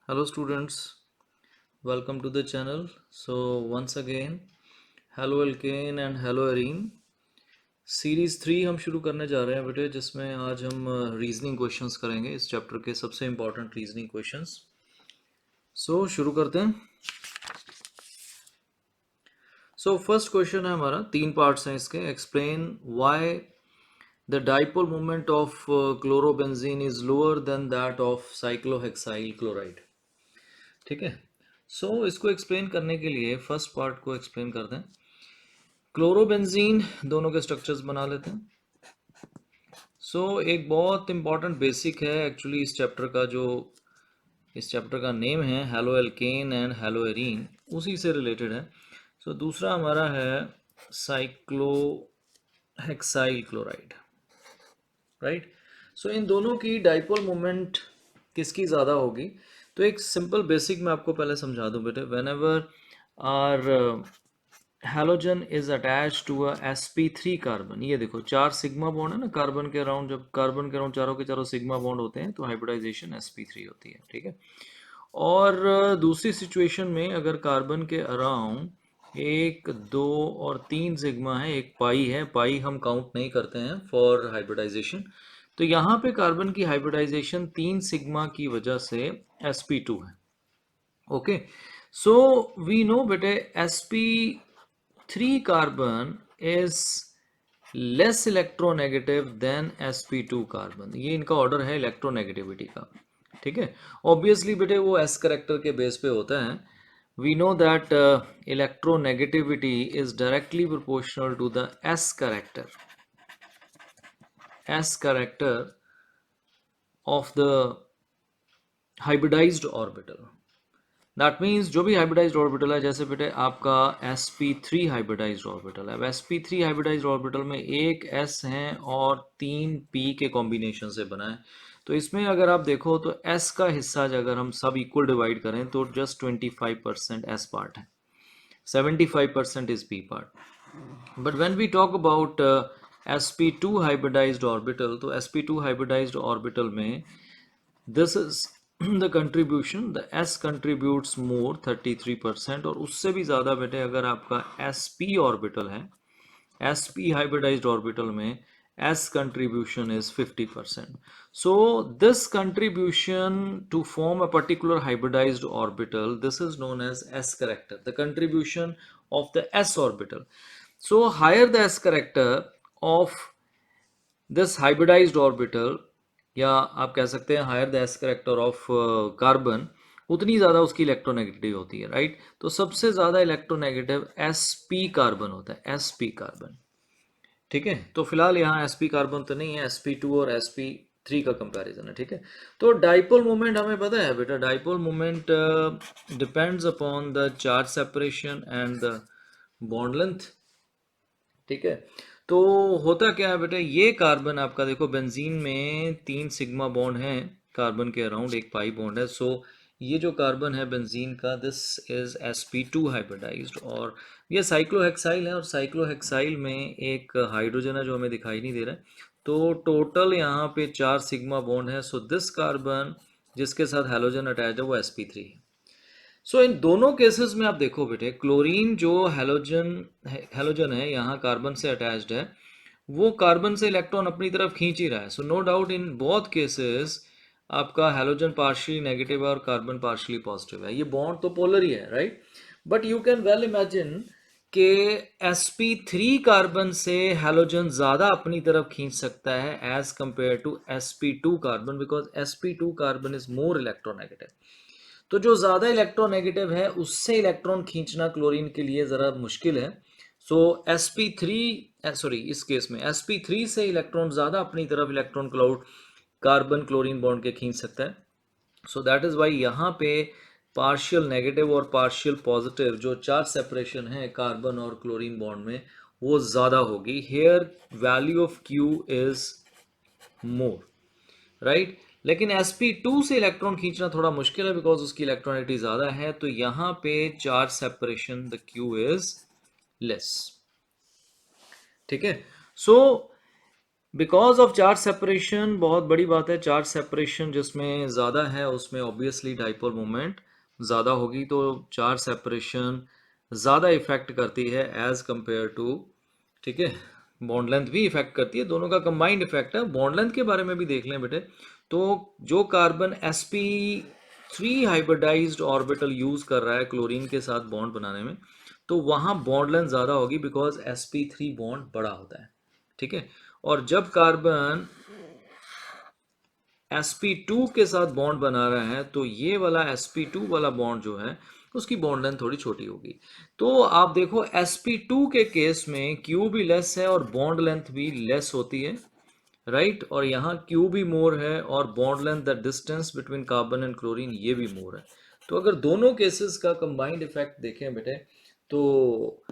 Hello students, welcome to the channel. So once again, halo alkane and hello arene. Series 3 हम शुरू करने जा रहे हैं बेटे, जिसमें आज हम रीजनिंग क्वेश्चंस करेंगे, इस चैप्टर के सबसे इंपॉर्टेंट रीजनिंग क्वेश्चंस। सो शुरू करते हैं। सो फर्स्ट क्वेश्चन है हमारा, तीन पार्ट्स हैं इसके। Explain why the dipole moment of chlorobenzene is lower than that of cyclohexyl chloride. ठीक है। सो इसको एक्सप्लेन करने के लिए फर्स्ट पार्ट को एक्सप्लेन करते हैं। क्लोरोबेंजीन दोनों के स्ट्रक्चर्स बना लेते हैं। एक बहुत इंपॉर्टेंट बेसिक है एक्चुअली इस चैप्टर का नेम है halo alkane and hello arene, उसी से रिलेटेड है। दूसरा हमारा है साइक्लोहेक्साइल क्लोराइड, राइट। इन दोनों की डाइपोल मोमेंट किसकी ज़्यादा होगी? तो एक सिंपल बेसिक मैं आपको पहले समझा दूं बेटे। Whenever R halogen is attach to a sp3 carbon, ये देखो चार सिग्मा बॉन्ड है ना कार्बन के अराउंड। जब कार्बन के अराउंड चारों के चारों सिग्मा बॉन्ड होते हैं तो हाइब्रिडाइजेशन sp3 होती है, ठीक है। और दूसरी सिचुएशन में अगर कार्बन के अराउंड एक, दो और तीन सिग्मा है, एक पाई है, पाई हम काउंट नहीं करते हैं फॉर हाइब्रिडाइजेशन। तो यहाँ पे कार्बन की हाइब्रिडाइजेशन तीन सिग्मा की वजह से sp2 है। ओके, सो वी नो बेटे sp3 carbon is less electronegative than sp2 carbon. ये इनका ऑर्डर है इलेक्ट्रोनेगेटिविटी का, ठीक है। ऑब्वियसली बेटे वो s करेक्टर के बेस पे होता है। We know that electronegativity is directly proportional to the s character of the hybridized orbital। That means जो भी हाइब्रिडाइज्ड ऑर्बिटल है, जैसे बेटे आपका sp3 हाइब्रिडाइज्ड ऑर्बिटल है। अब sp3 हाइब्रिडाइज्ड ऑर्बिटल में एक s है और तीन p के कॉम्बिनेशन से बना है। तो इसमें अगर आप देखो तो s का हिस्सा अगर हम सब इक्वल डिवाइड करें तो जस्ट 25% s पार्ट है, 75% is p part. But when we talk about sp2 hybridized orbital, तो sp2 हाइब्रिडाइज्ड ऑर्बिटल में this is the contribution, the s contributes more 33%, और उससे भी ज़्यादा बेटे अगर आपका sp ऑर्बिटल है, sp हाइब्रिडाइज्ड ऑर्बिटल में s contribution is 50%. So this contribution to form a particular hybridized orbital, this is known as s character, the contribution of the s orbital. So higher the s character of this hybridized orbital, या आप कह सकते हैं higher the s character of carbon, उतनी ज़्यादा उसकी electronegativity होती है, राइट। तो सबसे ज़्यादा इलेक्ट्रोनेगेटिव sp कार्बन होता है, sp कार्बन, ठीक है। तो फिलहाल यहाँ sp कार्बन तो नहीं है, sp2 और sp3 का कंपैरिजन है, ठीक है। तो डाइपोल मोमेंट हमें पता है बेटा, dipole moment depends upon the charge separation and the bond length, ठीक है। तो होता क्या है बेटा, ये कार्बन आपका देखो बेंजीन में तीन सिग्मा बॉन्ड है कार्बन के अराउंड, एक पाई बॉन्ड है। ये जो कार्बन है बेंजीन का, दिस इज sp2 हाइब्रिडाइज्ड, और ये साइक्लोहेक्साइल है, और साइक्लोहेक्साइल में एक हाइड्रोजन है जो हमें दिखाई नहीं दे रहा है। तो टोटल यहाँ पे चार सिग्मा बॉन्ड है। दिस कार्बन जिसके साथ हैलोजन अटैच है वो sp3 है। इन दोनों केसेस में आप देखो बेटे, क्लोरीन जो हैलोजन है यहाँ कार्बन से अटैच्ड है, वो कार्बन से इलेक्ट्रॉन अपनी तरफ खींच ही रहा है। No doubt in both cases आपका हैलोजन पार्शियली नेगेटिव है और कार्बन पार्शियली पॉजिटिव है। ये बॉन्ड तो पोलर ही है, right. But you can well imagine कि sp3 कार्बन से हैलोजन ज़्यादा अपनी तरफ खींच सकता है as compare to sp2 carbon, because sp2 carbon is more electronegative. तो जो ज़्यादा इलेक्ट्रोनेगेटिव है उससे इलेक्ट्रॉन खींचना क्लोरीन के लिए ज़रा मुश्किल है। sp3 सॉरी, इस केस में sp3 से इलेक्ट्रॉन ज़्यादा अपनी तरफ electron cloud carbon chlorine bond के खींच सकता है। दैट इज़ वाई यहाँ पे पार्शियल नेगेटिव और पार्शियल पॉजिटिव जो चार्ज सेपरेशन है कार्बन और क्लोरीन बॉन्ड में, वो ज़्यादा होगी। Here value of Q is more, right. लेकिन sp2 से इलेक्ट्रॉन खींचना थोड़ा मुश्किल है बिकॉज उसकी इलेक्ट्रॉनिटी ज़्यादा है। तो यहाँ पे charge separation the Q is less, ठीक है। So because of charge separation, बहुत बड़ी बात है। चार्ज सेपरेशन जिसमें ज़्यादा है उसमें ऑब्वियसली डाइपोल मोमेंट ज़्यादा होगी, तो चार्ज सेपरेशन ज़्यादा इफेक्ट करती है एज कंपेयर टू, ठीक है, बॉन्ड लेंथ भी इफेक्ट करती है। दोनों का कंबाइंड इफेक्ट है। बॉन्ड लेंथ के बारे में भी देख लें बेटे, तो जो carbon sp3 hybridised orbital use कर रहा है क्लोरीन के साथ बॉन्ड बनाने में, तो वहां बॉन्ड लेंथ ज्यादा होगी बिकॉज sp3 बॉन्ड बड़ा होता है, ठीक है। और जब कार्बन sp2 के साथ बॉन्ड बना रहा है तो ये वाला sp2 वाला बॉन्ड जो है उसकी बॉन्ड लेंथ थोड़ी छोटी होगी। तो आप देखो sp2 के केस में Q भी लेस है और बॉन्ड लेंथ भी लेस होती है, राइट। और यहाँ Q भी मोर है और bond length, the distance between carbon and chlorine, ये भी मोर है। तो अगर दोनों केसेस का कंबाइंड इफेक्ट देखें बेटे, तो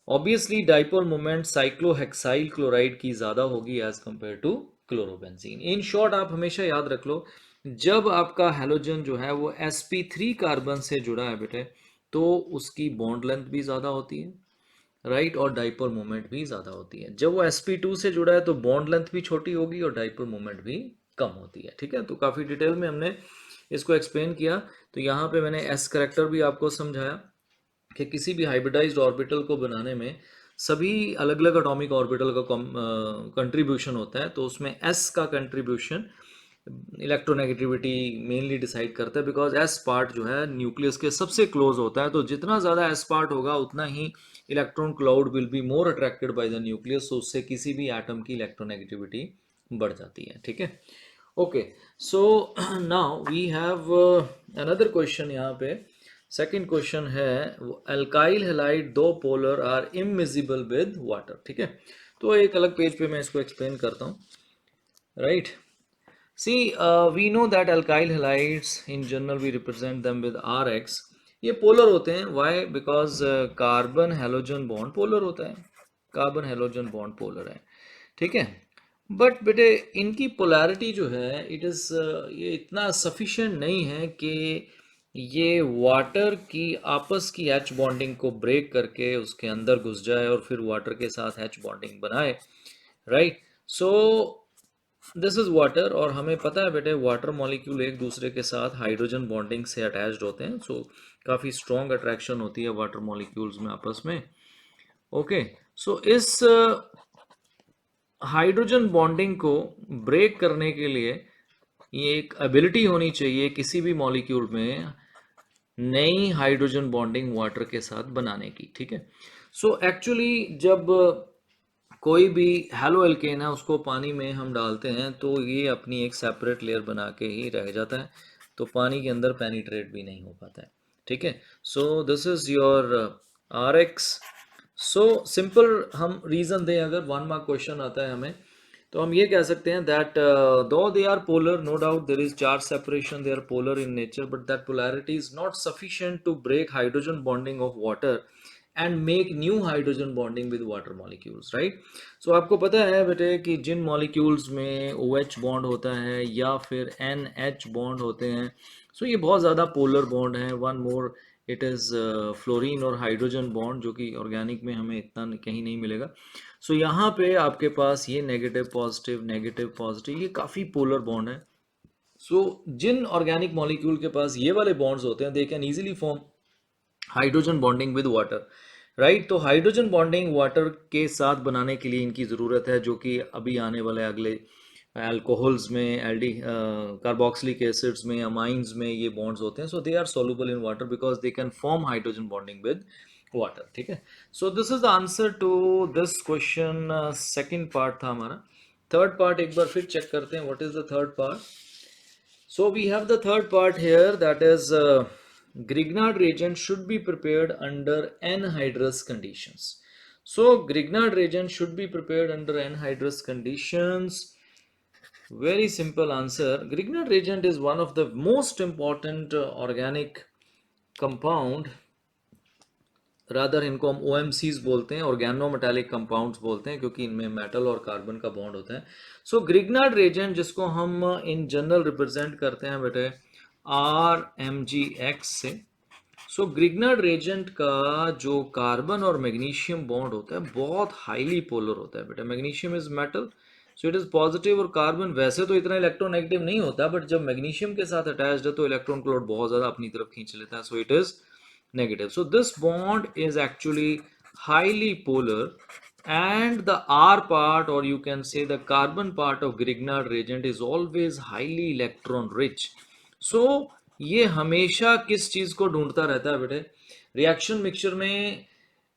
obviously dipole moment cyclohexyl chloride की ज़्यादा होगी as compare to chlorobenzene. In short आप हमेशा याद रख लो, जब आपका हेलोजन जो है वो sp3 कार्बन से जुड़ा है बेटे, तो उसकी बॉन्ड लेंथ भी ज़्यादा होती है, राइट, और डाइपोल मोमेंट भी ज़्यादा होती है। जब वो sp2 से जुड़ा है तो बॉन्ड लेंथ भी छोटी होगी और डाइपोल मोमेंट भी कम होती है, ठीक है। तो काफ़ी डिटेल में हमने इसको एक्सप्लेन किया। तो यहाँ पे मैंने एस करेक्टर भी आपको समझाया कि किसी भी हाइब्रिडाइज्ड ऑर्बिटल को बनाने में सभी अलग अलग एटॉमिक ऑर्बिटल का कंट्रीब्यूशन होता है। तो उसमें एस का कंट्रीब्यूशन इलेक्ट्रोनेगेटिविटी मेनली डिसाइड करता है, बिकॉज एस पार्ट जो है न्यूक्लियस के सबसे क्लोज होता है। तो जितना ज़्यादा एस पार्ट होगा उतना ही electron cloud will be more attracted by the nucleus, तो उससे किसी भी एटम की इलेक्ट्रोनेगेटिविटी बढ़ जाती है, ठीक है। Okay, so now we have another question यहाँ पे। सेकंड क्वेश्चन है, alkyl halide though polar are immiscible with water, ठीक है। तो एक अलग पेज पे मैं इसको एक्सप्लेन करता हूँ, right. See, we know that alkyl halides in general we represent them with Rx। ये पोलर होते हैं, why? Because carbon halogen bond polar होता है, कार्बन हेलोजन बॉन्ड पोलर है, ठीक है। बट बेटे इनकी पोलैरिटी जो है इट इज़, ये इतना सफिशिएंट नहीं है कि ये वाटर की आपस की H बॉन्डिंग को ब्रेक करके उसके अंदर घुस जाए और फिर वाटर के साथ H बॉन्डिंग बनाए, right. So this is water, और हमें पता है बेटे वाटर मॉलिक्यूल एक दूसरे के साथ हाइड्रोजन बॉन्डिंग से अटैच्ड होते हैं। सो काफ़ी स्ट्रॉन्ग अट्रैक्शन होती है वाटर मॉलिक्यूल्स में आपस में। ओके, सो इस हाइड्रोजन बॉन्डिंग को ब्रेक करने के लिए ये एक एबिलिटी होनी चाहिए किसी भी मॉलिक्यूल में नई हाइड्रोजन बॉन्डिंग वाटर के साथ बनाने की, ठीक है। सो एक्चुअली जब कोई भी हैलो एल्केन है उसको पानी में हम डालते हैं तो ये अपनी एक सेपरेट लेयर बना के ही रह जाता है, तो पानी के अंदर पेनिट्रेट भी नहीं हो पाता है, ठीक है। So this is your Rx। So simple हम रीजन दें, अगर 1 मार्क क्वेश्चन आता है हमें, तो हम ये कह सकते हैं that though they are polar, no doubt there is charge separation, they are polar in nature, but that polarity is not sufficient to break hydrogen bonding of water and make new hydrogen bonding with water molecules, right. So आपको पता है बेटे कि जिन molecules में OH bond होता है या फिर NH बॉन्ड होते हैं, सो ये बहुत ज़्यादा पोलर बॉन्ड है। One more it is fluorine और हाइड्रोजन बॉन्ड, जो कि ऑर्गेनिक में हमें इतना कहीं नहीं मिलेगा। सो यहाँ पे आपके पास ये नेगेटिव पॉजिटिव, ये काफ़ी पोलर बॉन्ड है। सो जिन ऑर्गेनिक मॉलिक्यूल के पास ये वाले बॉन्ड्स होते हैं, they can easily form hydrogen bonding with water, right. तो हाइड्रोजन बॉन्डिंग वाटर के साथ बनाने के लिए इनकी ज़रूरत है, जो कि अभी आने वाले अगले अल्कोहल्स में, एल्डी कार्बोक्सिलिक एसिड्स में, अमाइंस में ये बॉन्ड्स होते हैं। So they are soluble in water because they can form hydrogen bonding with water, ठीक है। So this is the answer to this question. Second part था हमारा। थर्ड पार्ट एक बार फिर चेक करते हैं, what is the third part. So we have the third part here, that is Grignard reagent should be prepared under anhydrous conditions. So Grignard reagent should be prepared under anhydrous conditions. Very simple answer. Grignard reagent is one of the most important organic compound, rather इनको हम OMCs बोलते हैं, oregano metallic compounds बोलते हैं, क्योंकि इनमें metal और carbon का बॉन्ड होता है। सो ग्रिग्नार्ड रेजेंट, जिसको हम इन जनरल रिप्रेजेंट करते हैं बेटे RMgX से। सो ग्रिग्नार्ड रेजेंट का जो कार्बन और मैग्नीशियम बॉन्ड होता है बहुत हाईली पोलर होता है बेटा। Magnesium is metal, so it is positive, और कार्बन वैसे तो इतना इलेक्ट्रोनेगेटिव नहीं होता, बट जब मैग्नीशियम के साथ अटैच्ड है तो इलेक्ट्रॉन क्लोड बहुत ज़्यादा अपनी तरफ खींच लेता है, so it is negative. So this bond is actually highly polar, and the R part, or you can say the carbon part of Grignard reagent, is always highly electron rich. So ये हमेशा किस चीज को ढूंढता रहता है बेटे, reaction mixture में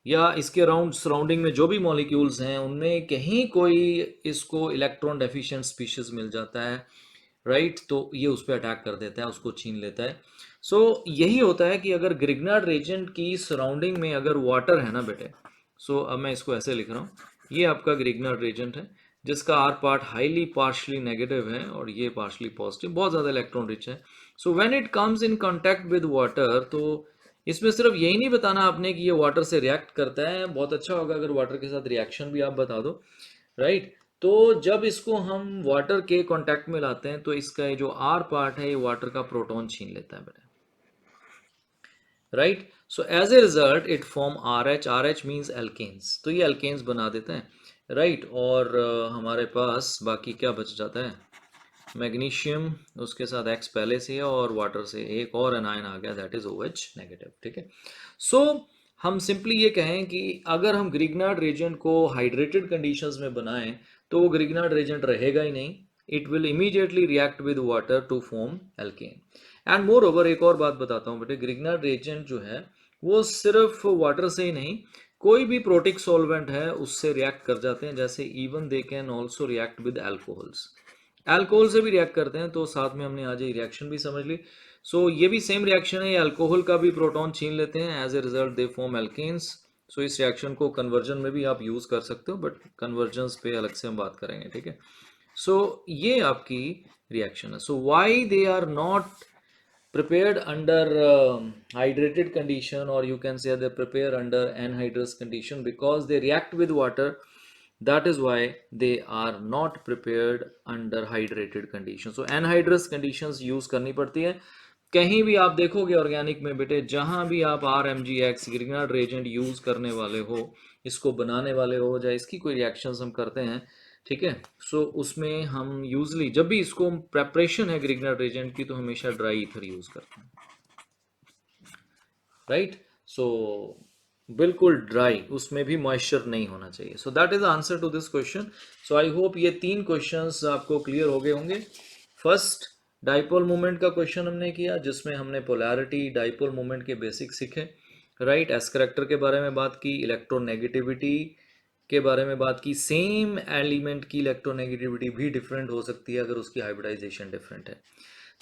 या इसके अराउंड सराउंडिंग में जो भी मॉलिक्यूल्स हैं उनमें कहीं कोई इसको इलेक्ट्रॉन डेफिशिएंट स्पीशीज मिल जाता है, राइट, तो ये उस पर अटैक कर देता है, उसको छीन लेता है। सो यही होता है कि अगर ग्रिग्नार्ड रेजेंट की सराउंडिंग में अगर वाटर है ना बेटे, सो अब मैं इसको ऐसे लिख रहा हूँ, ये आपका ग्रिग्नार्ड रेजेंट है जिसका R part highly partially negative है और ये पार्शली पॉजिटिव, बहुत ज़्यादा इलेक्ट्रॉन रिच है। So when it comes in contact with water, तो इसमें सिर्फ यही नहीं बताना आपने कि ये वाटर से रिएक्ट करता है, बहुत अच्छा होगा अगर वाटर के साथ रिएक्शन भी आप बता दो, राइट। तो जब इसको हम वाटर के कांटेक्ट में लाते हैं तो इसका ये जो आर पार्ट है ये वाटर का प्रोटॉन छीन लेता है बेटा, right. So as a result it form R H, R H means alkanes, तो ये एल्केन्स बना देते हैं, राइट। और हमारे पास बाकी क्या बच जाता है, मैग्नीशियम, उसके साथ एक्स पहले से है और वाटर से एक और एनायन आ गया, दैट इज OH नेगेटिव, ठीक है। सो हम सिंपली ये कहें कि अगर हम ग्रिग्नार्ड रेजेंट को हाइड्रेटेड कंडीशंस में बनाएं तो वो ग्रिग्नार्ड रेजेंट रहेगा ही नहीं, it will immediately react with water to form alkane. And moreover एक और बात बताता हूँ बेटे, ग्रिग्नार्ड रेजेंट जो है वो सिर्फ वाटर से ही नहीं, कोई भी प्रोटिक सॉल्वेंट है उससे रिएक्ट कर जाते हैं, जैसे even they can also react with alcohols, alcohol से भी रिएक्ट करते हैं, तो साथ में हमने आज ये रिएक्शन भी समझ ली। सो ये भी सेम रिएक्शन है, ये अल्कोहल का भी प्रोटॉन छीन लेते हैं, as a result they form alkenes. So इस रिएक्शन को कन्वर्जन में भी आप यूज कर सकते हो, बट कन्वर्जन्स पे अलग से हम बात करेंगे, ठीक है। सो ये आपकी रिएक्शन है। So why they are not prepared under hydrated condition, or you can say they prepare under anhydrous condition, because they react with water, that is why they are not prepared under hydrated condition. So anhydrous conditions use करनी पड़ती है। कहीं भी आप देखोगे organic में बेटे, जहां भी आप RMGX ग्रिग्नार्ड रेजेंट यूज करने वाले हो, इसको बनाने वाले हो, या इसकी कोई रिएक्शंस हम करते हैं, ठीक है, सो उसमें हम यूजली जब भी इसको प्रेपरेशन है ग्रिग्नार्ड रेजेंट की तो हमेशा ड्राई ईथर यूज करते हैं, राइट। सो बिल्कुल ड्राई, उसमें भी मॉइस्चर नहीं होना चाहिए। So that is answer to this question. So I hope ये 3 क्वेश्चंस आपको क्लियर हो गए होंगे। फर्स्ट, डाइपोल मोमेंट का क्वेश्चन हमने किया जिसमें हमने पोलैरिटी, डाइपोल मोमेंट के बेसिक सीखे, राइट। एस करेक्टर के बारे में बात की, इलेक्ट्रोनेगेटिविटी के बारे में बात की, सेम एलिमेंट की इलेक्ट्रोनेगेटिविटी भी डिफरेंट हो सकती है अगर उसकी हाइब्रिडाइजेशन डिफरेंट है।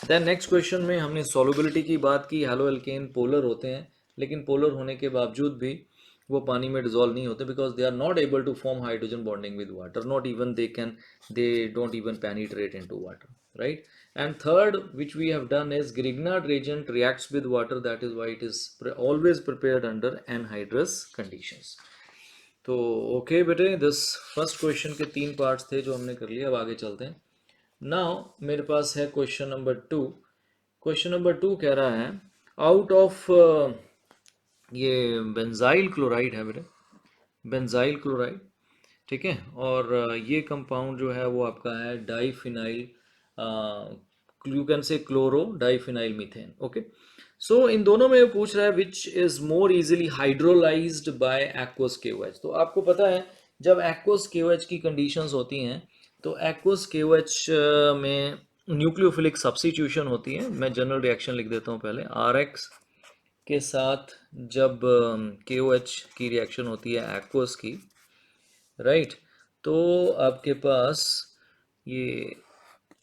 देन नेक्स्ट क्वेश्चन में हमने सॉल्युबिलिटी की बात की, हेलो एल्केन पोलर होते हैं, लेकिन पोलर होने के बावजूद भी वो पानी में डिजोल्व नहीं होते, because they are not able to form hydrogen bonding with water, not even they don't even penetrate into water, right. And third which we have done is Grignard reagent reacts with water, that is why it is always prepared under anhydrous conditions. तो okay बेटे, this first question के 3 parts थे जो हमने कर लिया। अब आगे चलते हैं। नाउ मेरे पास है क्वेश्चन नंबर 2। क्वेश्चन नंबर 2 कह रहा है, आउट ऑफ ये बेंजाइल क्लोराइड है बेटे, बेंजाइल क्लोराइड, ठीक है, और ये कंपाउंड जो है वो आपका है diphenyl, you can say chloro diphenyl methane, okay. So इन दोनों में पूछ रहा है which is more easily hydrolysed by aqueous KOH। तो आपको पता है जब एक्वस KOH की कंडीशंस होती हैं तो एक्वस KOH में न्यूक्लियोफिलिक सब्स्टिट्यूशन होती है। मैं जनरल रिएक्शन लिख देता हूँ पहले, RX के साथ जब KOH की रिएक्शन होती है एक्वस की, राइट, तो आपके पास ये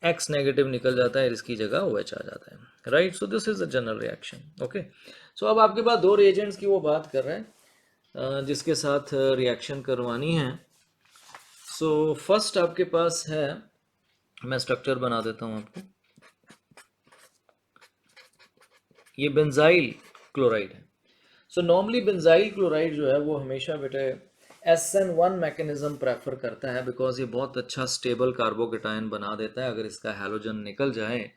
X नेगेटिव निकल जाता है, इसकी जगह OH आ जाता है, right. So this is a general reaction, okay. So अब आपके पास 2 रिएजेंट्स की वो बात कर रहे हैं जिसके साथ रिएक्शन करवानी है। सो फर्स्ट आपके पास है, मैं स्ट्रक्चर बना देता हूँ आपको, ये बेंजाइल क्लोराइड है। सो नॉर्मली बेंजाइल क्लोराइड जो है वो हमेशा बेटे SN1 मैकेनिज्म प्रेफर करता है, बिकॉज ये बहुत अच्छा स्टेबल कार्बोकेटायन बना देता है। अगर इसका हैलोजन निकल जाए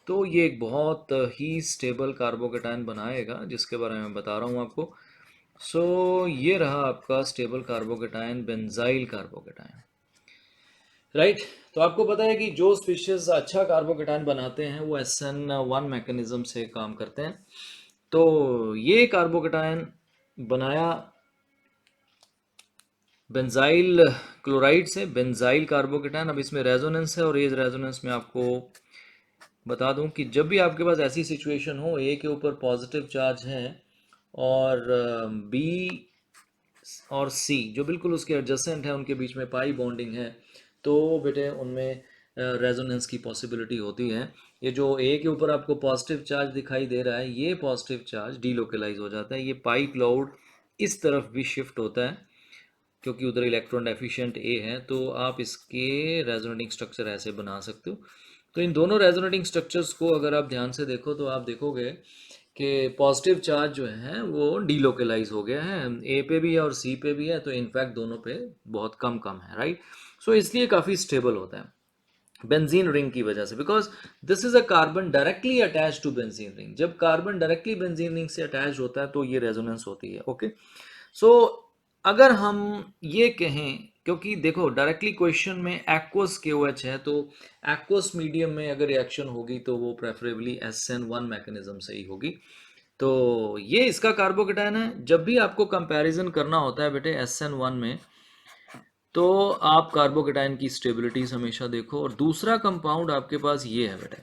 तो ये एक बहुत ही स्टेबल कार्बोकेटायन बनाएगा, जिसके बारे में बता रहा हूँ आपको। सो ये रहा आपका stable carbocation, benzyl carbocation, right. तो आपको पता है कि जो स्पीशीज अच्छा कार्बोकेटायन बनाते हैं वो SN1 मैकेनिज्म से काम करते हैं। तो ये कार्बोकेटायन बनाया बेंजाइल क्लोराइड से, बेंजाइल कार्बोकेटायन। अब इसमें रेजोनेंस है, और ये रेजोनेंस में आपको बता दूं कि जब भी आपके पास ऐसी सिचुएशन हो, ए के ऊपर पॉजिटिव चार्ज है और बी और सी जो बिल्कुल उसके एडजेसेंट है, उनके बीच में पाई बॉन्डिंग है, तो बेटे उनमें रेजोनेंस की पॉसिबिलिटी होती है। ये जो ए के ऊपर आपको पॉजिटिव चार्ज दिखाई दे रहा है, ये पॉजिटिव चार्ज डीलोकलाइज हो जाता है, ये पाई क्लाउड इस तरफ भी शिफ्ट होता है क्योंकि उधर इलेक्ट्रॉन डेफिशिएंट ए है। तो आप इसके रेजोनेटिंग स्ट्रक्चर ऐसे बना सकते हो। तो इन दोनों रेजोनेटिंग स्ट्रक्चर्स को अगर आप ध्यान से देखो तो आप देखोगे कि पॉजिटिव चार्ज जो है वो डीलोकलाइज हो गया है, ए पे भी है और सी पे भी है, तो इनफैक्ट दोनों पे बहुत कम कम है, राइट। सो इसलिए काफ़ी स्टेबल होता है बेंजीन रिंग की वजह से, because this is a carbon directly attach to benzene ring. जब कार्बन डायरेक्टली बेंजीन रिंग से अटैच होता है तो ये रेजोनेंस होती है। ओके, सो अगर हम ये कहें, क्योंकि देखो डायरेक्टली क्वेश्चन में एक्वस KOH है, तो एक्वस मीडियम में अगर रिएक्शन होगी तो वो प्रेफरेबली SN1 मैकेनिज्म से ही होगी। तो ये इसका कार्बोकेटायन है। जब भी आपको कंपैरिजन करना होता है बेटे SN1 में, तो आप कार्बोकेटायन की स्टेबिलिटीज हमेशा देखो। और दूसरा कंपाउंड आपके पास ये है बेटे,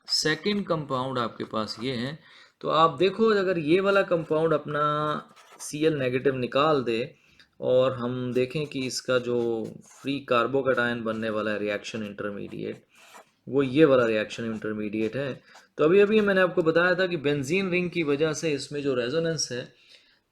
सेकंड कंपाउंड आपके पास ये है। तो आप देखो अगर ये वाला कंपाउंड अपना Cl नेगेटिव निकाल दे और हम देखें कि इसका जो फ्री कार्बोकेटायन बनने वाला है रिएक्शन इंटरमीडिएट, वो ये वाला रिएक्शन इंटरमीडिएट है। तो अभी अभी मैंने आपको बताया था कि बेंजीन रिंग की वजह से इसमें जो रेजोनेंस है,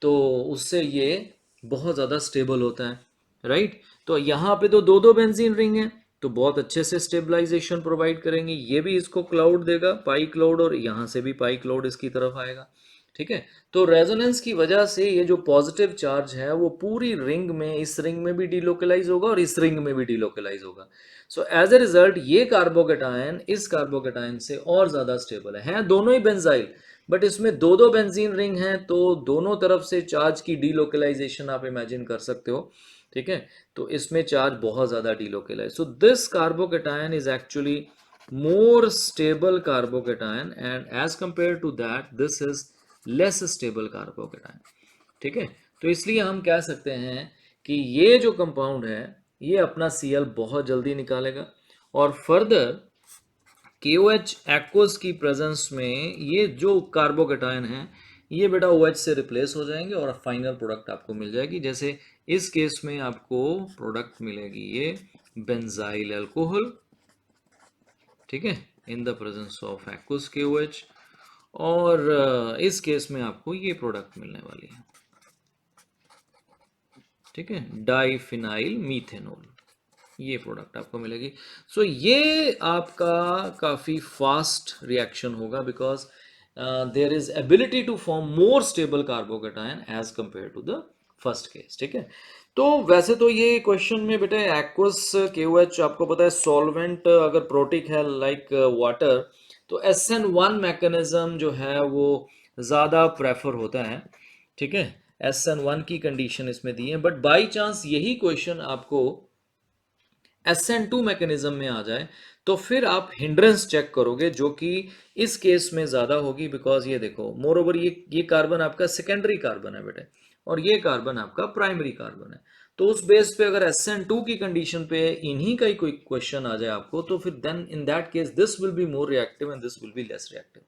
तो उससे ये बहुत ज़्यादा स्टेबल होता है, राइट। तो यहाँ पे तो दो दो बेंजीन रिंग है, तो बहुत अच्छे से स्टेबलाइजेशन प्रोवाइड करेंगे। ये भी इसको क्लाउड देगा, पाई क्लाउड, और यहाँ से भी पाई क्लाउड इसकी तरफ आएगा, ठीक है। तो रेजोनेंस की वजह से ये जो पॉजिटिव चार्ज है वो पूरी रिंग में, इस रिंग में भी डीलोकलाइज होगा और इस रिंग में भी डीलोकलाइज होगा। सो एज ए रिजल्ट ये कार्बोकेटायन इस कार्बोकेटायन से और ज़्यादा स्टेबल है दोनों ही बेंजाइल, बट इसमें दो दो बेंजीन रिंग हैं, तो दोनों तरफ से चार्ज की डीलोकलाइजेशन आप इमेजिन कर सकते हो, ठीक है। तो इसमें चार्ज बहुत ज़्यादा delocalize, so this carbocation is actually more stable carbocation, and as compare to that this is less stable carbocation, ठीक है। तो इसलिए हम कह सकते हैं कि ये जो कंपाउंड है ये अपना Cl बहुत जल्दी निकालेगा, और फर्दर KOH एक्वस की प्रेजेंस में ये जो कार्बोकेटायन है ये बेटा OH से रिप्लेस हो जाएंगे और फाइनल प्रोडक्ट आपको मिल जाएगी। जैसे इस केस में आपको प्रोडक्ट मिलेगी ये बेंजाइल अल्कोहल, ठीक है, in the presence of aqueous KOH, और इस केस में आपको ये प्रोडक्ट मिलने वाली है, ठीक है, डाइफिनाइल मीथेनॉल, ये प्रोडक्ट आपको मिलेगी। सो ये आपका काफ़ी फास्ट रिएक्शन होगा, because there is ability to form more stable carbocation as compare to the first case, ठीक है। तो वैसे तो ये क्वेश्चन में बेटे एक्वस KOH आपको पता है सॉल्वेंट अगर प्रोटिक है लाइक वाटर, तो SN1 मैकेनिज्म जो है वो ज़्यादा प्रेफर होता है, ठीक है। SN1 की कंडीशन इसमें दी है, बट बाई चांस यही क्वेश्चन आपको SN2 मैकेनिज्म में आ जाए तो फिर आप हिंड्रेंस चेक करोगे, जो कि इस केस में ज़्यादा होगी, बिकॉज ये देखो मोर ओवर ये कार्बन आपका सेकेंडरी कार्बन है बेटे, और ये कार्बन आपका प्राइमरी कार्बन है। तो उस बेस पे अगर SN2 की कंडीशन पे इन्हीं का ही कोई क्वेश्चन आ जाए आपको, तो फिर then in that case this will be more reactive and this will be less reactive,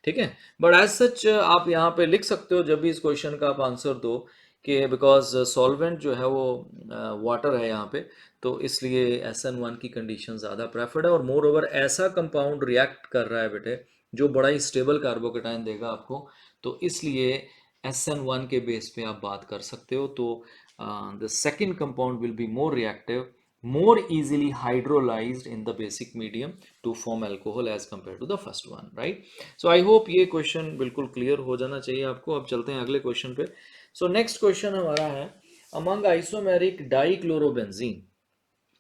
ठीक है। बट एज सच आप यहाँ पे लिख सकते हो जब भी इस क्वेश्चन का आप आंसर दो कि बिकॉज सॉल्वेंट जो है वो वाटर है यहाँ पे, तो इसलिए SN1 की कंडीशन ज़्यादा प्रेफर्ड है, और मोर ओवर ऐसा कंपाउंड रिएक्ट कर रहा है बेटे जो बड़ा ही स्टेबल कार्बोकेटाइन देगा आपको, तो इसलिए SN1 के बेस पे आप बात कर सकते हो। तो the second compound will be more reactive, more easily hydrolyzed in the basic medium to form alcohol as compared to the first one, right? So I hope ये क्वेश्चन बिल्कुल क्लियर हो जाना चाहिए आपको। अब चलते हैं अगले क्वेश्चन पे। सो नेक्स्ट क्वेश्चन हमारा है, among isomeric dichlorobenzene,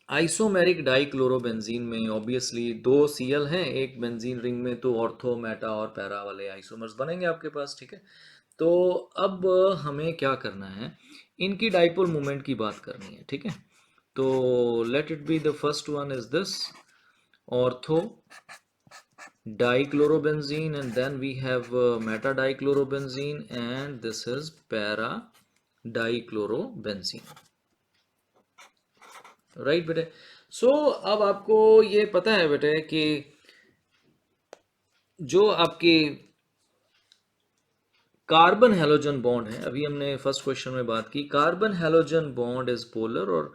isomeric dichlorobenzene में ऑब्वियसली दो Cl हैं एक बेंजीन रिंग में, तो ऑर्थो मेटा और पैरा वाले आइसोमर्स बनेंगे आपके पास, ठीक है। तो अब हमें क्या करना है, इनकी डाइपोल मोमेंट की बात करनी है, ठीक है। तो let it be the first one is this ortho dichlorobenzene, and then we have meta dichlorobenzene, and this is para dichlorobenzene, right बेटे। सो अब आपको ये पता है बेटे कि जो आपकी कार्बन हैलोजन बॉन्ड है, अभी हमने फर्स्ट क्वेश्चन में बात की, carbon halogen bond is polar और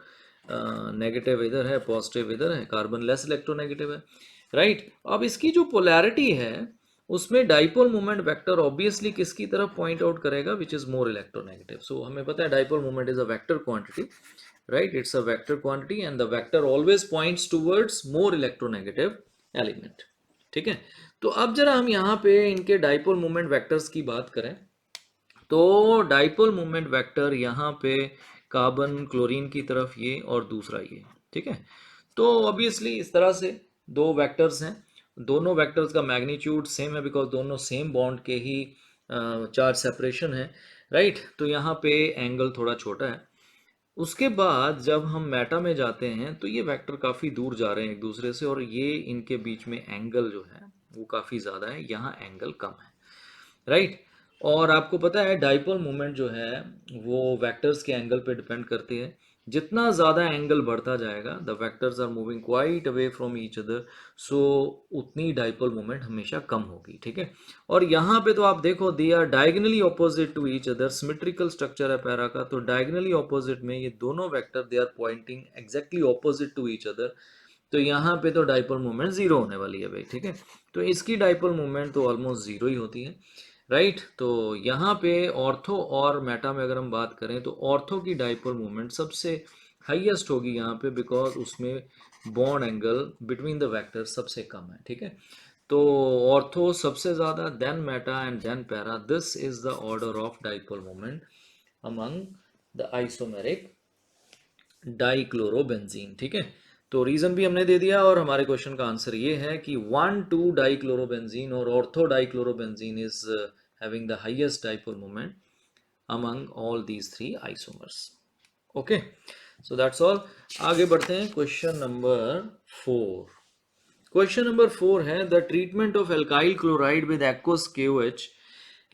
नेगेटिव इधर है, पॉजिटिव इधर है, कार्बन लेस इलेक्ट्रोनेगेटिव है, राइट। अब इसकी जो पोलैरिटी है उसमें डाइपोल मोमेंट वेक्टर ऑब्वियसली किसकी तरफ पॉइंट आउट करेगा, विच इज मोर इलेक्ट्रोनेगेटिव। सो हमें पता है dipole moment is a vector quantity, right, it's a vector quantity and the vector always points towards more electronegative element, ठीक है। तो अब जरा हम यहाँ पे इनके डाइपोल मोमेंट वेक्टर्स की बात करें, तो डाइपोल मोमेंट वेक्टर यहाँ पे कार्बन क्लोरीन की तरफ ये और दूसरा ये, ठीक है। तो ऑब्वियसली इस तरह से दो वेक्टर्स हैं, दोनों वेक्टर्स का मैग्नीट्यूड सेम है बिकॉज दोनों सेम बॉन्ड के ही चार्ज सेपरेशन है, राइट। तो यहाँ पे एंगल थोड़ा छोटा है। उसके बाद जब हम मेटा में जाते हैं तो ये वेक्टर काफ़ी दूर जा रहे हैं एक दूसरे से, और ये इनके बीच में एंगल जो है वो काफ़ी ज़्यादा है, यहाँ एंगल कम है, राइट। और आपको पता है डाइपोल मोमेंट जो है वो वेक्टर्स के एंगल पे डिपेंड करती है। जितना ज़्यादा एंगल बढ़ता जाएगा, the vectors are moving quite away from each other, so उतनी डाइपोल मोमेंट हमेशा कम होगी, ठीक है। और यहाँ पे तो आप देखो they are diagonally opposite to each other, symmetrical structure है पैरा का, तो डायगनली ऑपोजिट में ये दोनों vector they are pointing exactly opposite to each other, तो यहाँ पे तो डाइपोल मोमेंट जीरो होने वाली है भाई, ठीक है। तो इसकी डाइपोल मोमेंट तो ऑलमोस्ट जीरो ही होती है, राइट। तो यहाँ पे ऑर्थो और मेटा में अगर हम बात करें तो ऑर्थो की डाइपोल मोमेंट सबसे हाईएस्ट होगी यहाँ पे, बिकॉज उसमें bond angle between the vector सबसे कम है, ठीक है। तो ऑर्थो सबसे ज़्यादा, then meta and then para, this is the order of dipole moment among the isomeric dichlorobenzene, ठीक है। तो रीजन भी हमने दे दिया और हमारे क्वेश्चन का आंसर ये है कि 1,2 डाइक्लोरोबेंजीन और ortho dichlorobenzene is having the highest dipole moment among all these three isomers. Okay, so that's all. आगे बढ़ते हैं क्वेश्चन नंबर 4। क्वेश्चन नंबर 4 है the treatment of alkyl chloride with aqueous KOH